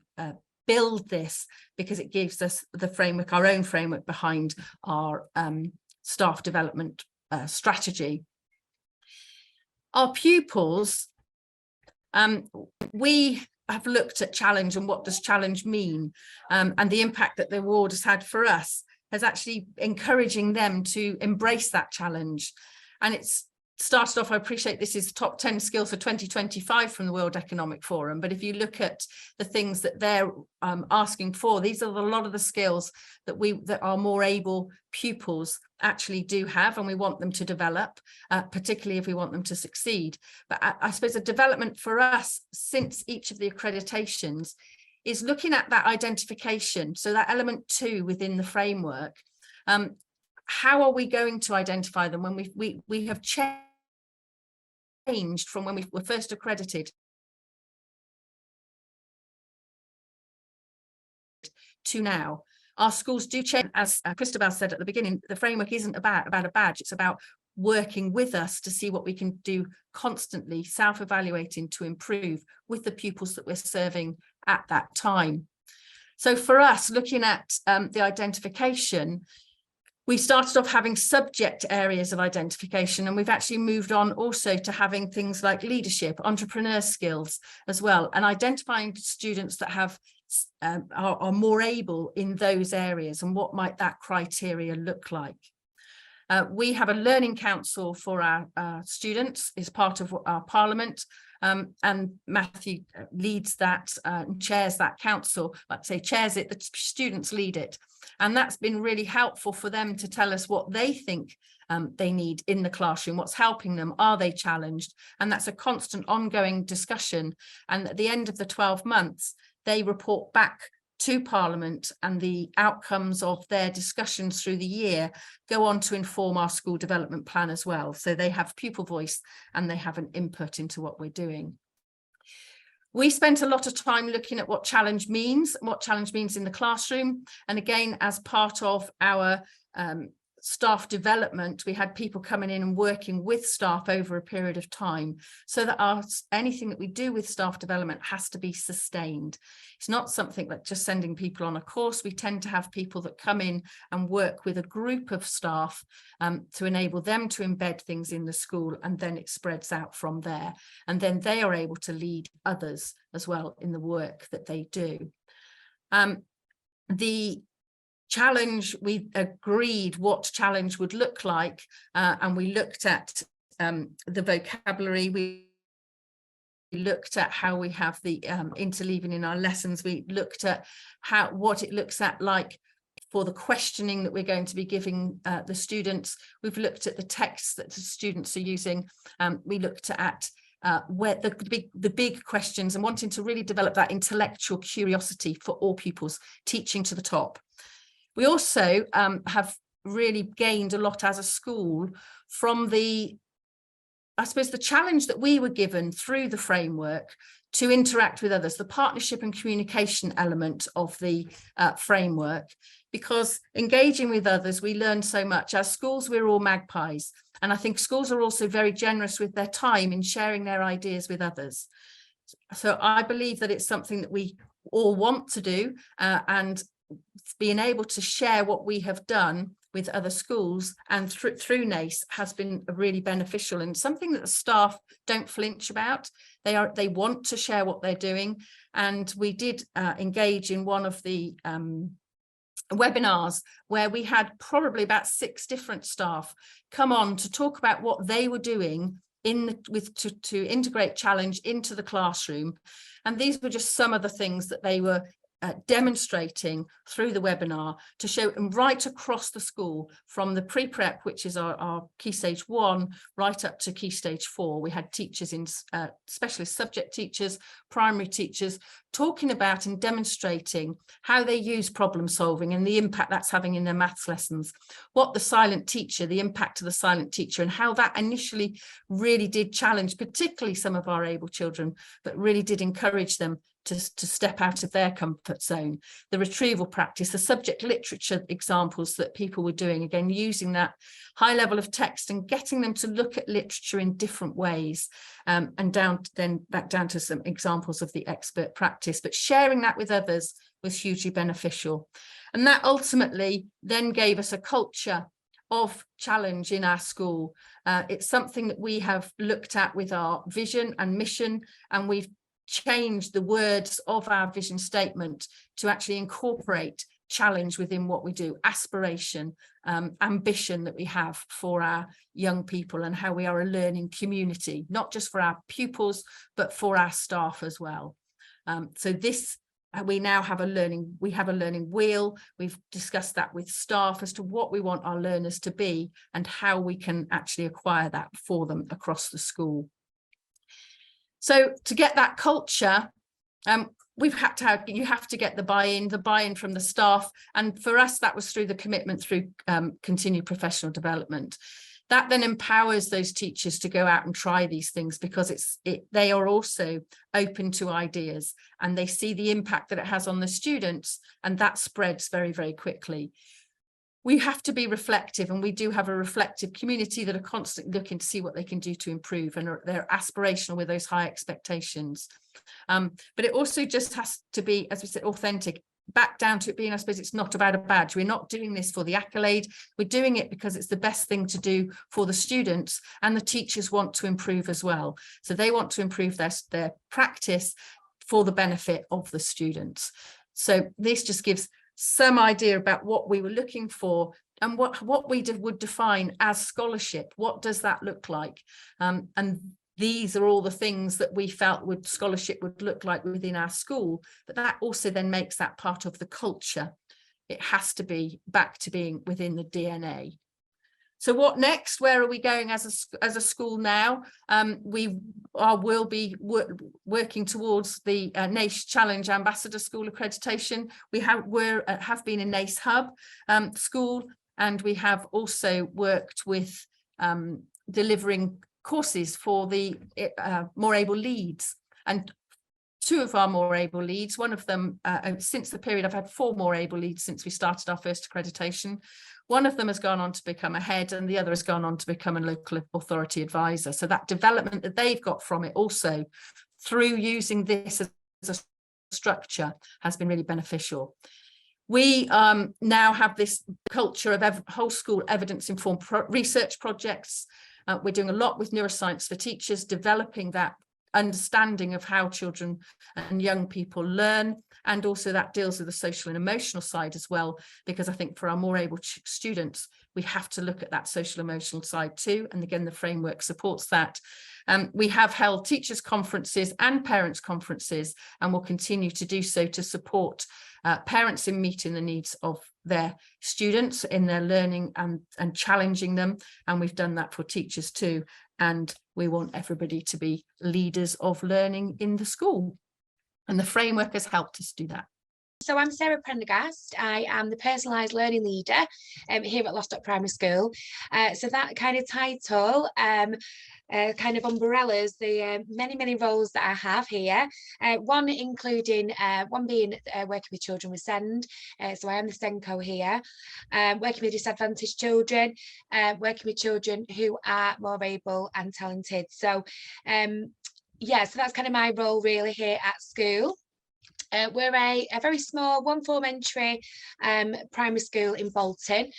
build this, because it gives us the framework, our own framework behind our staff development strategy. Our pupils, we have looked at challenge and what does challenge mean, and the impact that the award has had for us has actually encouraging them to embrace that challenge. And it's started off, I appreciate this is top 10 skills for 2025 from the World Economic Forum, but if you look at the things that they're asking for, these are a lot of the skills that our more able pupils actually do have, and we want them to develop, particularly if we want them to succeed. But I suppose the development for us since each of the accreditations is looking at that identification. So that element 2 within the framework, how are we going to identify them when we have changed from when we were first accredited to now? Our schools do change, as Christabel said at the beginning. The framework isn't about a badge, it's about working with us to see what we can do constantly, self-evaluating to improve with the pupils that we're serving at that time. So for us, looking at the identification, we started off having subject areas of identification, and we've actually moved on also to having things like leadership, entrepreneur skills as well, and identifying students that have are more able in those areas, and what might that criteria look like. We have a learning council for our students, is part of our parliament, and Matthew leads that and chairs that council. I'd say chairs it, the students lead it, and that's been really helpful for them to tell us what they think they need in the classroom, what's helping them, are they challenged, and that's a constant ongoing discussion. And at the end of the 12 months, they report back to Parliament, and the outcomes of their discussions through the year go on to inform our school development plan as well. So they have pupil voice and they have an input into what we're doing. We spent a lot of time looking at what challenge means in the classroom. And again, as part of our staff development, we had people coming in and working with staff over a period of time, so that anything that we do with staff development has to be sustained. It's not something like just sending people on a course. We tend to have people that come in and work with a group of staff to enable them to embed things in the school, and then it spreads out from there, and then they are able to lead others as well in the work that they do. The challenge, we agreed what challenge would look like, and we looked at the vocabulary, we looked at how we have the interleaving in our lessons, we looked at what it looks at like for the questioning that we're going to be giving the students. We've looked at the texts that the students are using. We looked at where the big questions, and wanting to really develop that intellectual curiosity for all pupils, teaching to the top. We also have really gained a lot as a school from the I suppose the challenge that we were given through the framework to interact with others, the partnership and communication element of the framework, because engaging with others, we learn so much. As schools, we're all magpies. And I think schools are also very generous with their time in sharing their ideas with others. So I believe that it's something that we all want to do, and being able to share what we have done with other schools and through NACE has been really beneficial, and something that the staff don't flinch about. They want to share what they're doing, and we did engage in one of the webinars where we had probably about 6 different staff come on to talk about what they were doing to integrate challenge into the classroom. And these were just some of the things that they were demonstrating through the webinar to show them right across the school, from the pre-prep, which is our key stage 1, right up to key stage 4. We had teachers in specialist subject teachers, primary teachers, talking about and demonstrating how they use problem solving and the impact that's having in their maths lessons, what the impact of the silent teacher, and how that initially really did challenge particularly some of our able children, but really did encourage them to step out of their comfort zone. The retrieval practice, the subject literature examples that people were doing, again, using that high level of text and getting them to look at literature in different ways, and back down to some examples of the expert practice, but sharing that with others was hugely beneficial. And that ultimately then gave us a culture of challenge in our school. It's something that we have looked at with our vision and mission, and we've changed the words of our vision statement to actually incorporate challenge within what we do, aspiration, ambition that we have for our young people, and how we are a learning community, not just for our pupils, but for our staff as well. So this, we now have a learning wheel. We've discussed that with staff as to what we want our learners to be and how we can actually acquire that for them across the school. So to get that culture, you have to get the buy-in from the staff. And for us, that was through the commitment through continued professional development. That then empowers those teachers to go out and try these things, because they are also open to ideas and they see the impact that it has on the students, and that spreads very, very quickly. We have to be reflective, and we do have a reflective community that are constantly looking to see what they can do to improve, and they're aspirational with those high expectations. But it also just has to be, as we said, authentic, back down to it being, I suppose, it's not about a badge. We're not doing this for the accolade. We're doing it because it's the best thing to do for the students, and the teachers want to improve as well. So they want to improve their practice for the benefit of the students. So this just gives some idea about what we were looking for and what we would define as scholarship. What does that look like? And these are all the things that we felt scholarship would look like within our school, but that also then makes that part of the culture. It has to be back to being within the DNA. So what next? Where are we going as a school now? Will be working towards the NACE Challenge Ambassador School accreditation. We have been a NACE Hub school, and we have also worked with delivering courses for the more able leads. And 2 of our more able leads, one of them, since the period, I've had 4 more able leads since we started our first accreditation. One of them has gone on to become a head, and the other has gone on to become a local authority advisor. So that development that they've got from it also through using this as a structure has been really beneficial. We now have this culture of whole school evidence-informed research projects. We're doing a lot with neuroscience for teachers, developing that understanding of how children and young people learn, and also that deals with the social and emotional side as well, because I think for our more able students we have to look at that social emotional side too, and again the framework supports that. We have held teachers conferences and parents conferences, and will continue to do so to support parents in meeting the needs of their students in their learning and challenging them, and we've done that for teachers too. And we want everybody to be leaders of learning in the school, and the framework has helped us do that. So I'm Sarah Prendergast. I am the personalised learning leader here at Lostock Primary School. So that kind of title kind of umbrellas, the many roles that I have here. One being working with children with SEND. So I am the SENCO here, working with disadvantaged children, working with children who are more able and talented. So yeah, so that's kind of my role really here at school. We're a very small one-form entry primary school in Bolton.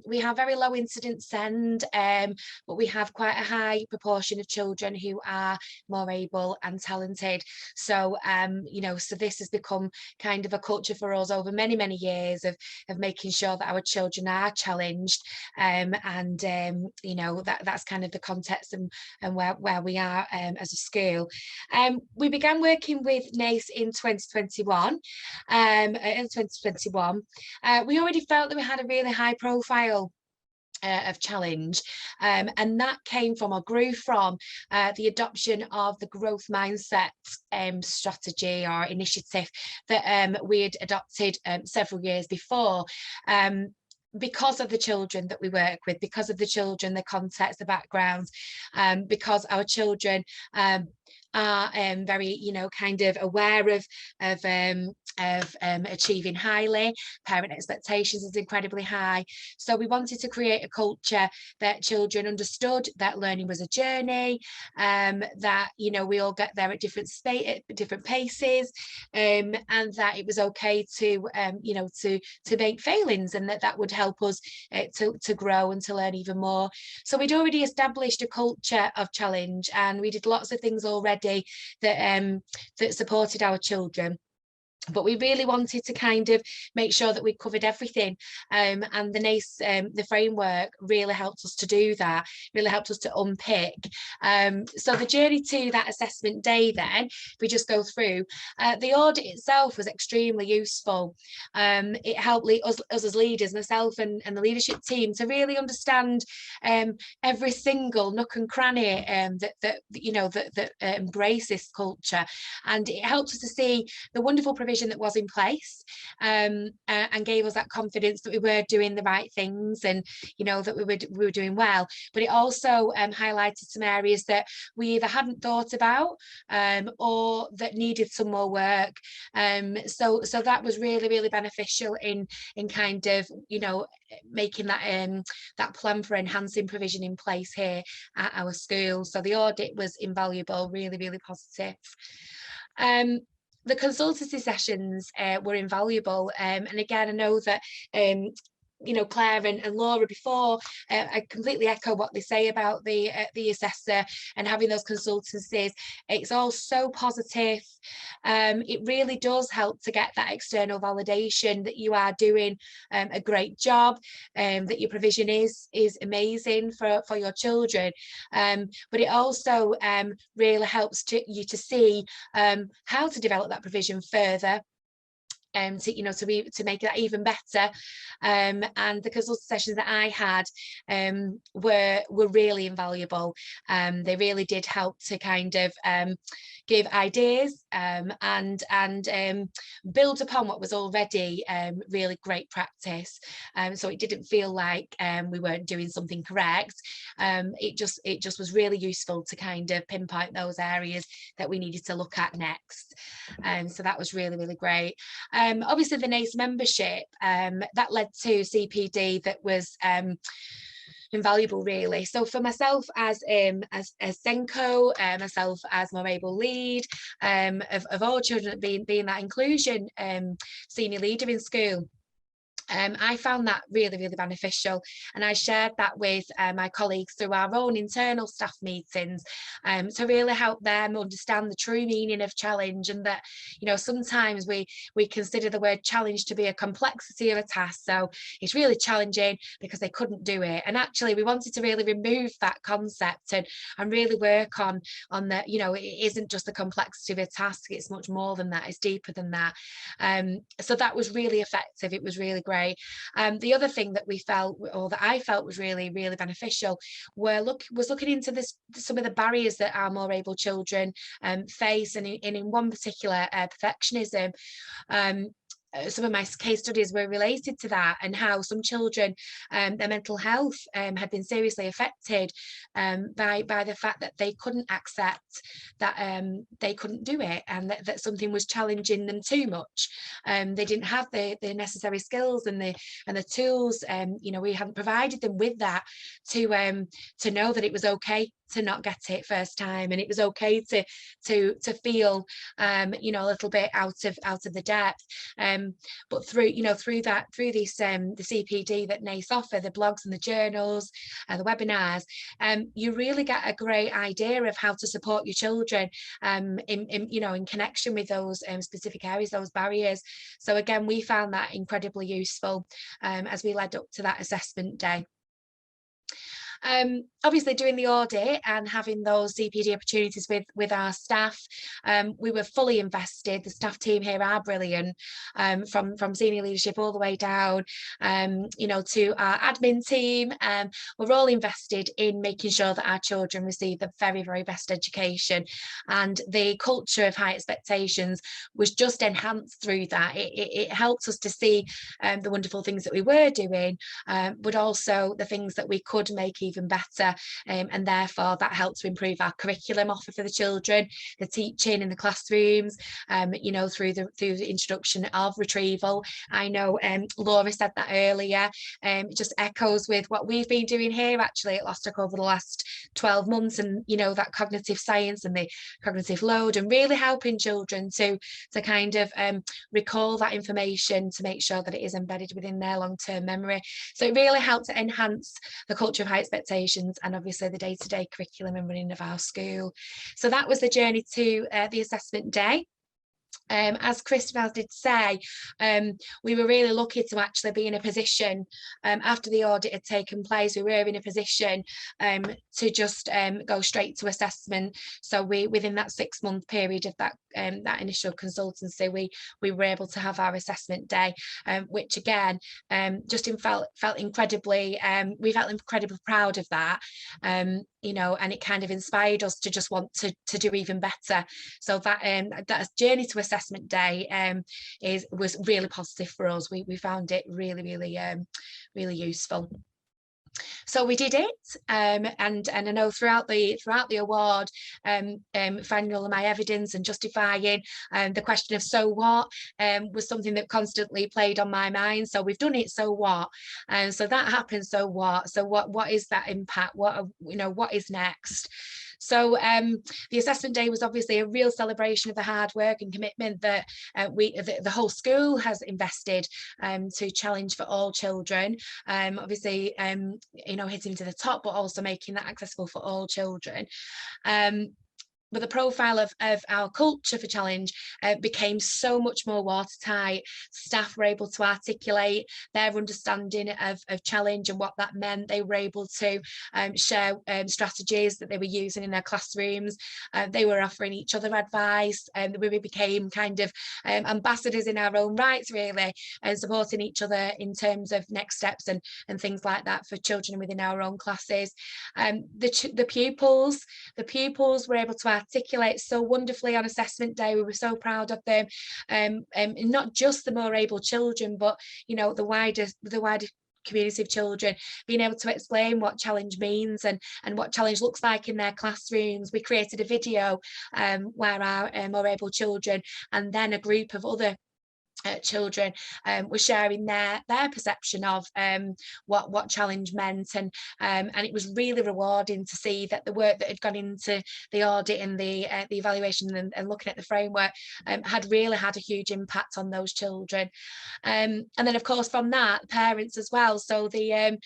We have very low incidence SEND, but we have quite a high proportion of children who are more able and talented. So, you know, so this has become kind of a culture for us over many years of making sure that our children are challenged, and you know, that's kind of the context and where we are as a school. We began working with NACE in 2021. We already felt that we had a really high profile of challenge, and that came from or grew from the adoption of the growth mindset strategy or initiative that we had adopted several years before. Because of the children that we work with, because of the children, the context, the backgrounds, because our children are very, you know, kind of aware of achieving highly. Parent expectations is incredibly high. So we wanted to create a culture that children understood that learning was a journey, that, you know, we all get there at different paces, and that it was okay to, you know, to make failings, and that would help us to grow and to learn even more. So we'd already established a culture of challenge, and we did lots of things already that that supported our children. But we really wanted to kind of make sure that we covered everything, and the NACE, the framework really helped us to do that, really helped us to unpick. So the journey to that assessment day then, if we just go through, the audit itself was extremely useful. It helped us as leaders, myself and the leadership team, to really understand every single nook and cranny that you know, that embrace this culture. And it helped us to see the wonderful provision that was in place, and gave us that confidence that we were doing the right things, and, you know, that we were doing well. But it also highlighted some areas that we either hadn't thought about, or that needed some more work. So that was really beneficial in kind of, you know, making that that plan for enhancing provision in place here at our school. So the audit was invaluable, really positive. The consultancy sessions were invaluable, and again, I know that you know, Claire and Laura before, I completely echo what they say about the assessor and having those consultancies. It's all so positive. It really does help to get that external validation that you are doing a great job, that your provision is amazing for your children. But it also really helps you to see how to develop that provision further, to, you know, to make that even better. And the consultation sessions that I had were really invaluable. They really did help to kind of give ideas, and build upon what was already really great practice. So it didn't feel like we weren't doing something correct. It just was really useful to kind of pinpoint those areas that we needed to look at next. So that was really great. Obviously the NACE membership, that led to CPD that was invaluable, really. So for myself as SENCO, myself as more able lead, of all children, being that inclusion senior leader in school, I found that really beneficial, and I shared that with my colleagues through our own internal staff meetings, to really help them understand the true meaning of challenge, and that, you know, sometimes we consider the word challenge to be a complexity of a task. So it's really challenging because they couldn't do it, and actually we wanted to really remove that concept and really work on the, you know, it isn't just the complexity of a task, it's much more than that, it's deeper than that. So that was really effective, it was really great. The other thing that we felt, or that I felt was really beneficial, was looking into some of the barriers that our more able children face, and in one particular, perfectionism. some of my case studies were related to that, and how some children, their mental health had been seriously affected by the fact that they couldn't accept that they couldn't do it, and that something was challenging them too much. They didn't have the necessary skills and the tools. You know, we hadn't provided them with that to know that it was okay to not get it first time, and it was okay to feel you know, a little bit out of the depth. But through this the CPD that NACE offer, the blogs and the journals and the webinars, you really get a great idea of how to support your children in connection with those specific areas, those barriers. So again, we found that incredibly useful as we led up to that assessment day. Obviously doing the audit and having those CPD opportunities with our staff, we were fully invested. The staff team here are brilliant, from senior leadership all the way down, you know, to our admin team. We're all invested in making sure that our children receive the very, very best education, and the culture of high expectations was just enhanced through that. It helped us to see the wonderful things that we were doing, but also the things that we could make even better, and therefore that helped to improve our curriculum offer for the children, the teaching in the classrooms, you know, through the introduction of retrieval. I know Laura said that earlier. It just echoes with what we've been doing here actually at Lostock over the last 12 months, and you know, that cognitive science and the cognitive load, and really helping children to kind of recall that information to make sure that it is embedded within their long-term memory. So it really helped to enhance the culture of high expectations and obviously the day-to-day curriculum and running of our school. So that was the journey to the assessment day. As Christabel did say, we were really lucky to actually be in a position, after the audit had taken place, we were in a position to just go straight to assessment. So within that 6-month period of that initial consultancy, we were able to have our assessment day, which again just felt incredibly, we felt incredibly proud of that, you know, and it kind of inspired us to just want to do even better. So that journey to assessment day was really positive for us. We found it really useful. So we did it, and I know throughout the award, finding all of my evidence and justifying the question of so what was something that constantly played on my mind. So we've done it, so what? So that happened, so what? So what is that impact? What is next? So the assessment day was obviously a real celebration of the hard work and commitment that the whole school has invested to challenge for all children. Obviously, you know, hitting to the top, but also making that accessible for all children. But the profile of our culture for Challenge became so much more watertight. Staff were able to articulate their understanding of Challenge and what that meant. They were able to share strategies that they were using in their classrooms. They were offering each other advice, and we became kind of ambassadors in our own rights, really, and supporting each other in terms of next steps and things like that for children within our own classes. The pupils were able to articulate so wonderfully on assessment day. We were so proud of them, not just the more able children, but you know, the wider community of children, being able to explain what Challenge means and what Challenge looks like in their classrooms. We created a video where our more able children and then a group of other children were sharing their perception of what Challenge meant, and it was really rewarding to see that the work that had gone into the audit and the evaluation and looking at the framework had really had a huge impact on those children. And then of course from that, parents as well. So the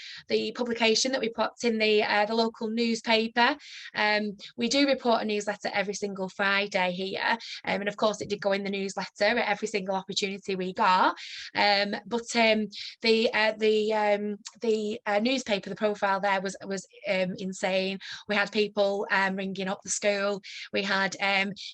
publication that we put in the local newspaper, we do report a newsletter every single Friday here, and of course it did go in the newsletter at every single opportunity we got, but the newspaper, the profile there was insane. We had people ringing up the school. We had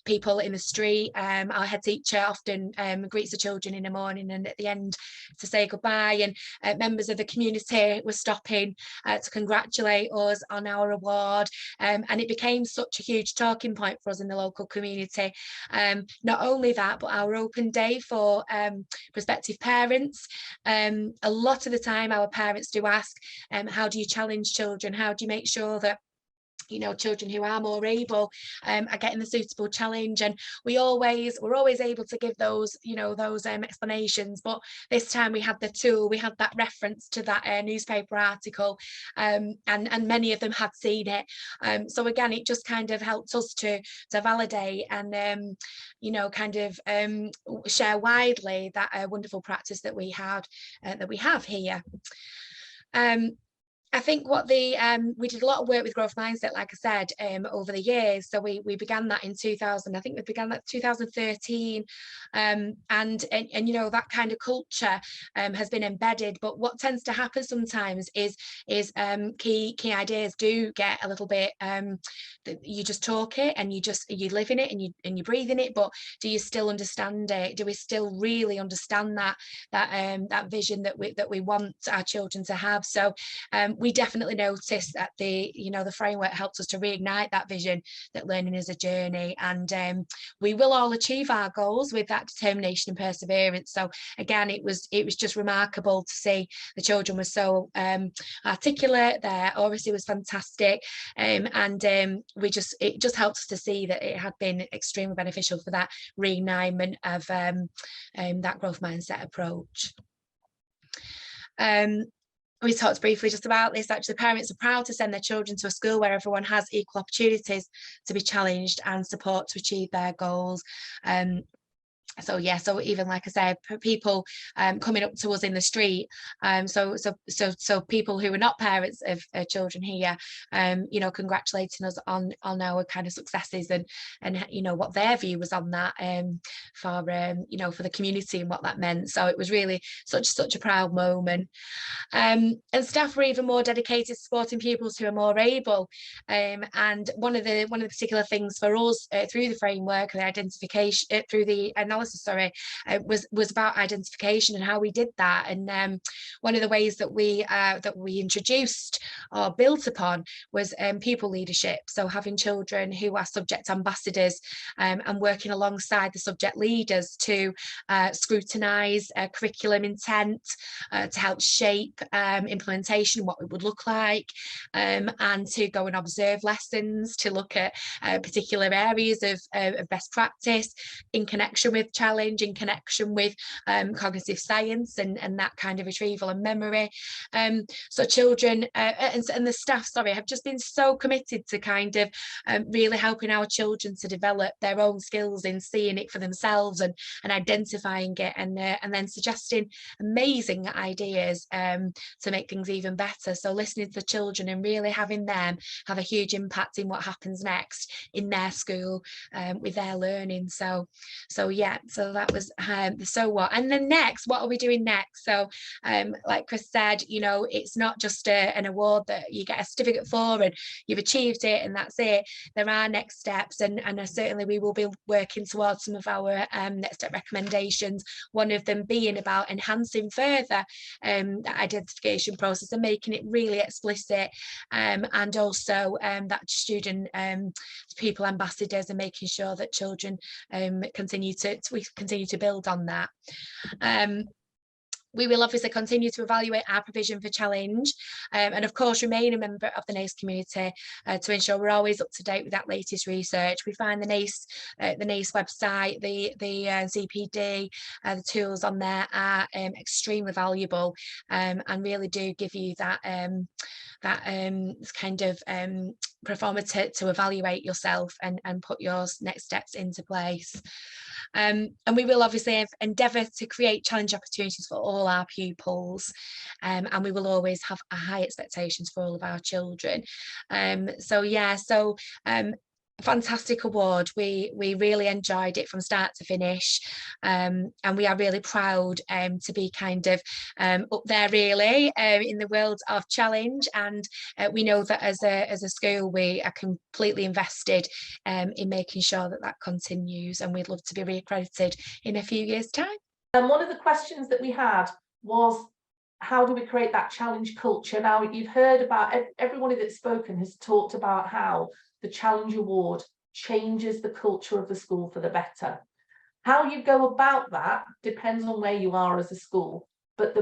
people in the street. Our head teacher often greets the children in the morning and at the end to say goodbye, and members of the community were stopping to congratulate us on our award, and it became such a huge talking point for us in the local community. Not only that, but our open day for prospective parents. A lot of the time our parents do ask, how do you challenge children? How do you make sure that children who are more able are getting the suitable challenge? And we're always able to give those explanations, but this time we had the tool, we had that reference to that newspaper article, and many of them had seen it, so again it just kind of helped us to validate and share widely that wonderful practice that we have here. I think we did a lot of work with growth mindset, like I said, over the years. So we began that in 2000. I think we began that 2013, and that kind of culture has been embedded. But what tends to happen sometimes is key ideas do get a little bit. You just talk it and you live in it and you breathe in it. But do you still understand it? Do we still really understand that vision that we want our children to have? So we definitely noticed that the framework helps us to reignite that vision, that learning is a journey, and we will all achieve our goals with that determination and perseverance. So again, it was just remarkable to see the children were so articulate. Their oracy was fantastic, and it just helped us to see that it had been extremely beneficial for that realignment of that growth mindset approach. We talked briefly just about this. Actually, parents are proud to send their children to a school where everyone has equal opportunities to be challenged and support to achieve their goals. So even like I said, people coming up to us in the street, so people who are not parents of children here, congratulating us on our kind of successes and what their view was on that, for the community and what that meant. So it was really such a proud moment, and staff were even more dedicated to supporting pupils who are more able, and one of the particular things for us through the framework, the identification through the analysis, was about identification and how we did that. And one of the ways that we introduced or built upon was pupil leadership. So having children who are subject ambassadors, and working alongside the subject leaders to scrutinise curriculum intent, to help shape implementation, what it would look like, and to go and observe lessons, to look at particular areas of best practice in connection with challenge, in connection with cognitive science and that kind of retrieval and memory. So children and the staff, have just been so committed to kind of really helping our children to develop their own skills in seeing it for themselves and identifying it, and then suggesting amazing ideas to make things even better. So listening to the children and really having them have a huge impact in what happens next in their school, with their learning. So that was the so what. And then next, what are we doing next? So like Chris said, it's not just an award that you get a certificate for and you've achieved it and that's it. There are next steps, and certainly we will be working towards some of our next step recommendations, one of them being about enhancing further that identification process and making it really explicit, and also that student people ambassadors, and making sure that children continue to build on that. We will obviously continue to evaluate our provision for challenge, and of course remain a member of the NACE community to ensure we're always up to date with that latest research. We find the NACE website, the CPD, the tools on there are extremely valuable, and really do give you that kind of performer to evaluate yourself and put your next steps into place. And we will obviously endeavour to create challenge opportunities for all our pupils, and we will always have high expectations for all of our children. Fantastic award. We really enjoyed it from start to finish, and we are really proud to be kind of up there really in the world of challenge, and we know that as a school we are completely invested in making sure that continues, and we'd love to be reaccredited in a few years' time. And one of the questions that we had was, how do we create that challenge culture? Now, you've heard about, everyone that's spoken has talked about how the Challenge Award changes the culture of the school for the better. How you go about that depends on where you are as a school. But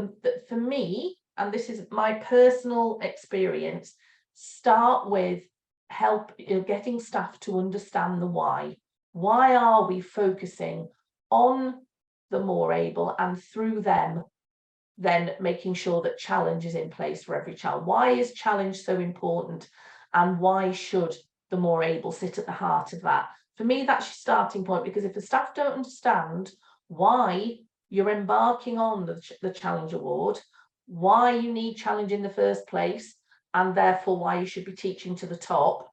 for me, and this is my personal experience, start with getting staff to understand the why. Why are we focusing on the more able, and through them then making sure that challenge is in place for every child? Why is challenge so important, and why should the more able sit at the heart of that? For me, that's your starting point, because if the staff don't understand why you're embarking on the Challenge Award, why you need challenge in the first place, and therefore why you should be teaching to the top,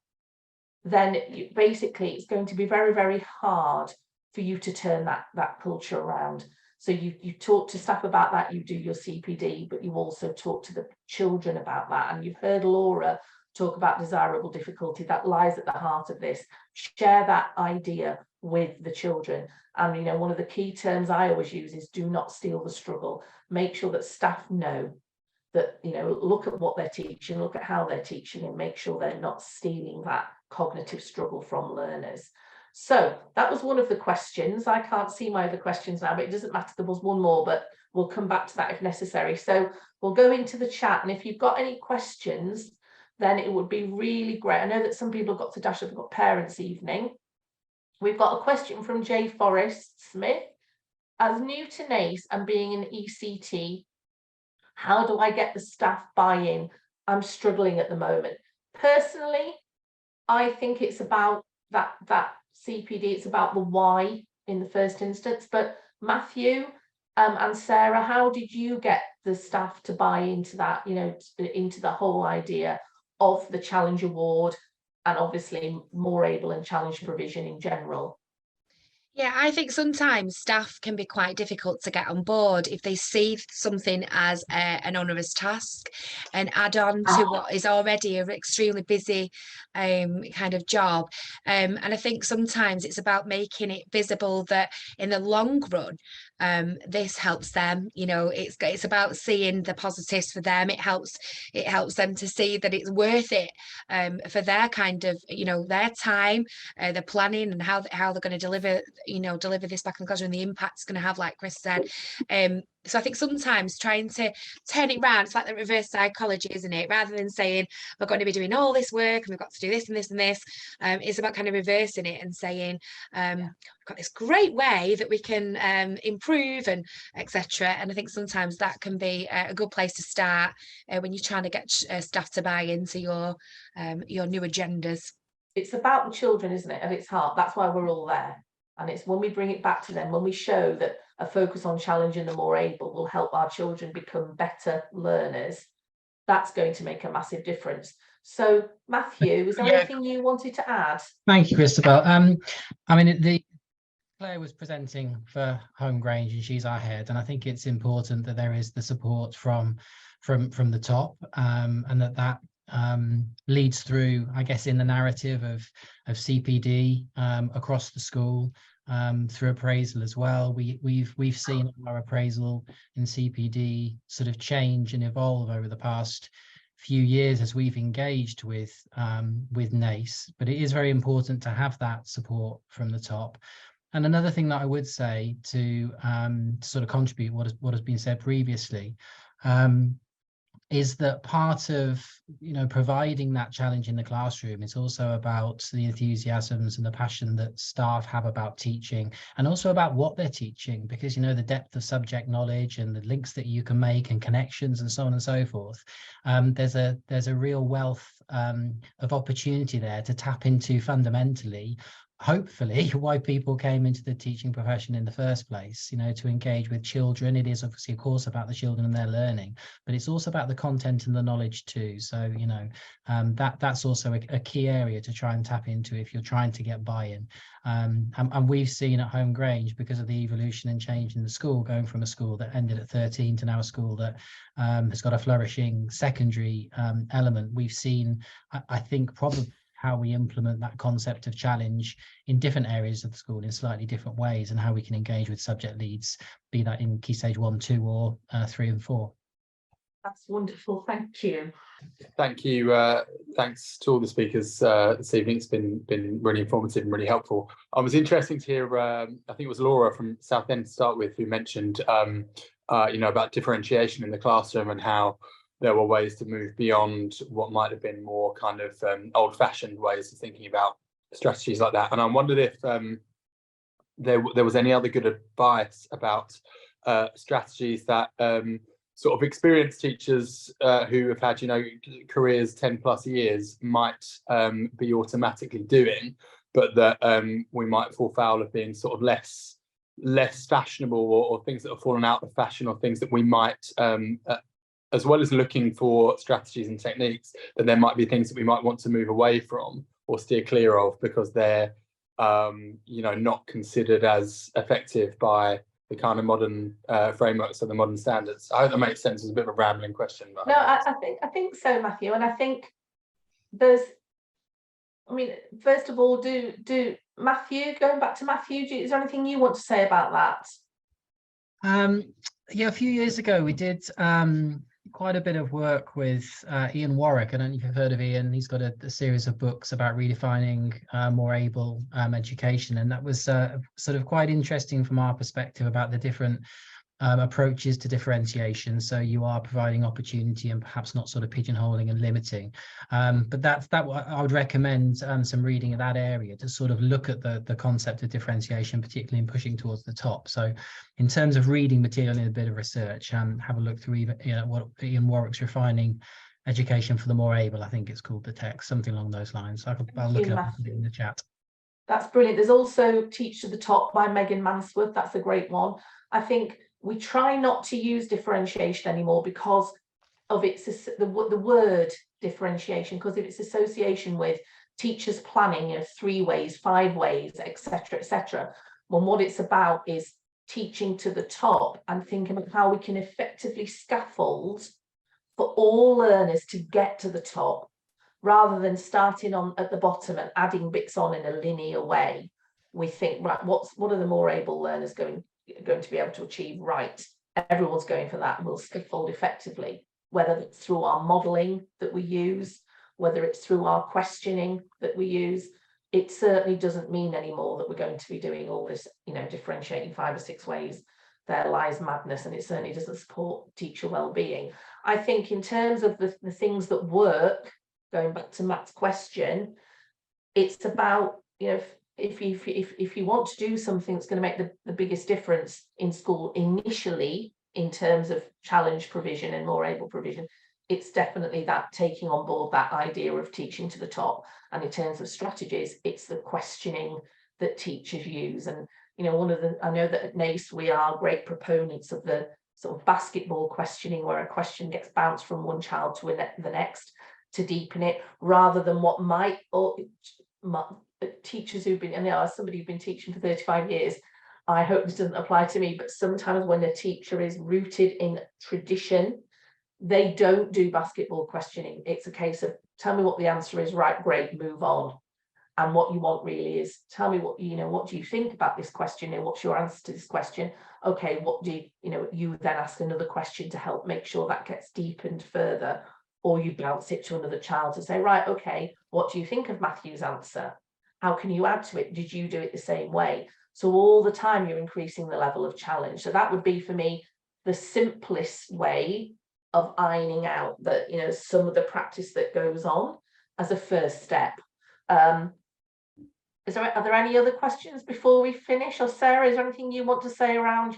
then basically it's going to be very, very hard for you to turn that culture around. So you talk to staff about that, you do your CPD, but you also talk to the children about that. And you've heard Laura talk about desirable difficulty. That lies at the heart of this. Share that idea with the children. And, you know, one of the key terms I always use is do not steal the struggle. Make sure that staff know that, you know, look at what they're teaching, look at how they're teaching, and make sure they're not stealing that cognitive struggle from learners. So that was one of the questions. I can't see my other questions now, but it doesn't matter. There was one more, but we'll come back to that if necessary. So we'll go into the chat, and if you've got any questions, then it would be really great. I know that some people have got to dash up, they've got parents' evening. We've got a question from Jay Forrest Smith. As new to NACE and being an ECT, how do I get the staff buy-in? I'm struggling at the moment. Personally, I think it's about that CPD, it's about the why in the first instance. But Matthew and Sarah, how did you get the staff to buy into that, you know, into the whole idea of the Challenge Award, and obviously more able and challenge provision in general? Yeah, I think sometimes staff can be quite difficult to get on board if they see something as an onerous task and add on to what is already an extremely busy kind of job. And I think sometimes it's about making it visible that in the long run, this helps them. You know, it's about seeing the positives for them. It helps them to see that it's worth it for their kind of, you know, their time, the planning, and how they're going to deliver this back in the classroom, the impact it's going to have, like Chris said. So I think sometimes trying to turn it around, it's like the reverse psychology, isn't it? Rather than saying we're going to be doing all this work and we've got to do this and this and this, it's about kind of reversing it and saying we've got this great way that we can improve and etc. And I think sometimes that can be a good place to start when you're trying to get staff to buy into your new agendas. It's about the children, isn't it, at its heart? That's why we're all there. And it's when we bring it back to them, when we show that a focus on challenge and the more able will help our children become better learners, that's going to make a massive difference. So Matthew, is there anything you wanted to add? Thank you, Christabel. I mean, Claire was presenting for Home Grange and she's our head, and I think it's important that there is the support from the top, and that leads through, I guess, in the narrative of CPD across the school, through appraisal as well. We've seen our appraisal in CPD sort of change and evolve over the past few years as we've engaged with NACE, but it is very important to have that support from the top. And another thing that I would say to sort of contribute what has been said previously, is that part of, you know, providing that challenge in the classroom is also about the enthusiasms and the passion that staff have about teaching, and also about what they're teaching, because, you know, the depth of subject knowledge and the links that you can make and connections and so on and so forth. There's a real wealth of opportunity there to tap into fundamentally, hopefully, why people came into the teaching profession in the first place, you know, to engage with children. It is obviously, of course, about the children and their learning, but it's also about the content and the knowledge too. So, you know, that's also a key area to try and tap into if you're trying to get buy-in. And we've seen at Home Grange, because of the evolution and change in the school, going from a school that ended at 13 to now a school that has got a flourishing secondary element, we've seen, I think, probably how we implement that concept of challenge in different areas of the school in slightly different ways, and how we can engage with subject leads, be that in Key Stage 1, 2 or 3 and 4. That's wonderful, thank you. Thank you. Thanks to all the speakers this evening. It's been really informative and really helpful. It was interesting to hear, I think it was Laura from Southend to start with, who mentioned, about differentiation in the classroom and how there were ways to move beyond what might have been more kind of old-fashioned ways of thinking about strategies like that. And I wondered if there was any other good advice about strategies that sort of experienced teachers who have had, careers 10+ years might be automatically doing, but that we might fall foul of being sort of less fashionable, or things that have fallen out of fashion, or things that we might, as well as looking for strategies and techniques, that there might be things that we might want to move away from or steer clear of because they're, not considered as effective by the kind of modern frameworks and the modern standards. I hope that makes sense. It's a bit of a rambling question. But no, I think so, Matthew. And I think first of all, do Matthew, going back to Matthew, is there anything you want to say about that? Yeah, a few years ago we did quite a bit of work with Ian Warwick. I don't know if you've heard of Ian. He's got a series of books about redefining more able education, and that was sort of quite interesting from our perspective about the different approaches to differentiation. So you are providing opportunity and perhaps not sort of pigeonholing and limiting, but that I would recommend some reading of that area to sort of look at the concept of differentiation, particularly in pushing towards the top. So in terms of reading material and a bit of research, have a look through what Ian Warwick's Refining Education for the More Able, I think it's called, the text, something along those lines. I'll look it up and put it in the chat. That's brilliant. There's also Teach to the Top by Megan Mansworth. That's a great one. I think we try not to use differentiation anymore because of the word differentiation, because of its association with teachers planning, 3 ways, 5 ways, etc., etc. When what it's about is teaching to the top and thinking of how we can effectively scaffold for all learners to get to the top, rather than starting at the bottom and adding bits on in a linear way. We think, right, what are the more able learners going to be able to achieve? Right, everyone's going for that, and we'll scaffold effectively, whether it's through our modelling that we use, whether it's through our questioning that we use. It certainly doesn't mean anymore that we're going to be doing all this, differentiating 5 or 6 ways. There lies madness, and it certainly doesn't support teacher well-being. I think in terms of the things that work, going back to Matt's question, it's about, if you want to do something that's going to make the biggest difference in school initially in terms of challenge provision and more able provision, it's definitely that taking on board that idea of teaching to the top. And in terms of strategies, it's the questioning that teachers use. And I know that at NACE we are great proponents of the sort of basketball questioning, where a question gets bounced from one child to the next to deepen it, rather than what might, or teachers who've been, and as somebody who's been teaching for 35 years, I hope this doesn't apply to me, but sometimes when a teacher is rooted in tradition, they don't do basketball questioning. It's a case of, tell me what the answer is, right, great, move on. And what you want really is, tell me what do you think about this question, and what's your answer to this question? Okay, what do you then ask another question to help make sure that gets deepened further, or you bounce it to another child to say, right, okay, what do you think of Matthew's answer? How can you add to it? Did you do it the same way? So all the time you're increasing the level of challenge. So that would be, for me, the simplest way of ironing out that, some of the practice that goes on as a first step. Are there any other questions before we finish? Or Sarah, is there anything you want to say around,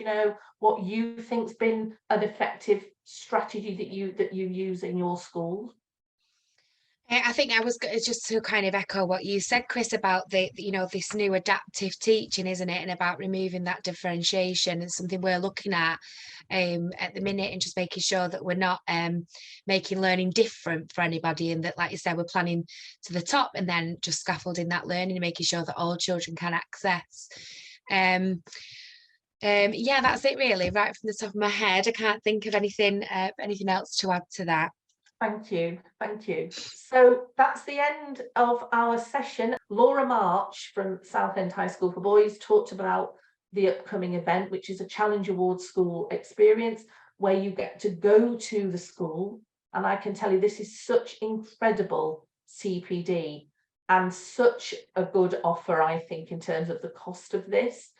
what you think's been an effective strategy that you use in your school? I think I was just to kind of echo what you said, Chris, about this new adaptive teaching, isn't it, and about removing that differentiation. It's something we're looking at the minute, and just making sure that we're not making learning different for anybody, and that, like you said, we're planning to the top and then just scaffolding that learning and making sure that all children can access. Yeah, that's it really, right from the top of my head. I can't think of anything else to add to that. Thank you. So that's the end of our session. Laura March from Southend High School for Boys talked about the upcoming event, which is a Challenge Award school experience. where you get to go to the school. And I can tell you, this is such incredible CPD and such a good offer, I think, in terms of the cost of this,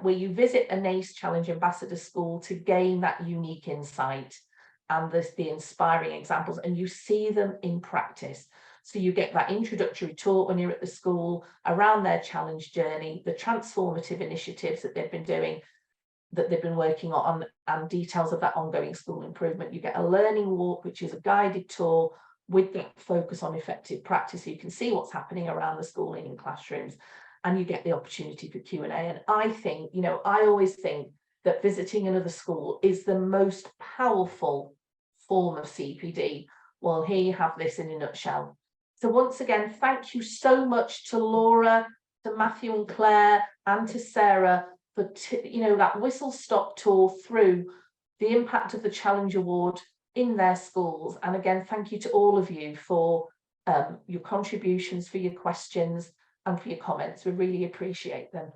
where you visit a NACE Challenge Ambassador School to gain that unique insight and the inspiring examples, and you see them in practice. So you get that introductory talk when you're at the school around their challenge journey, the transformative initiatives that they've been doing, that they've been working on, and details of that ongoing school improvement. You get a learning walk, which is a guided tour with that focus on effective practice, so you can see what's happening around the school and in classrooms, and you get the opportunity for Q&A. And I think, you know, I always think that visiting another school is the most powerful form of CPD. Well, here you have this in a nutshell. So once again, thank you so much to Laura, to Matthew and Claire, and to Sarah for that whistle-stop tour through the impact of the Challenge Award in their schools. And again, thank you to all of you for your contributions, for your questions, and for your comments. We really appreciate them.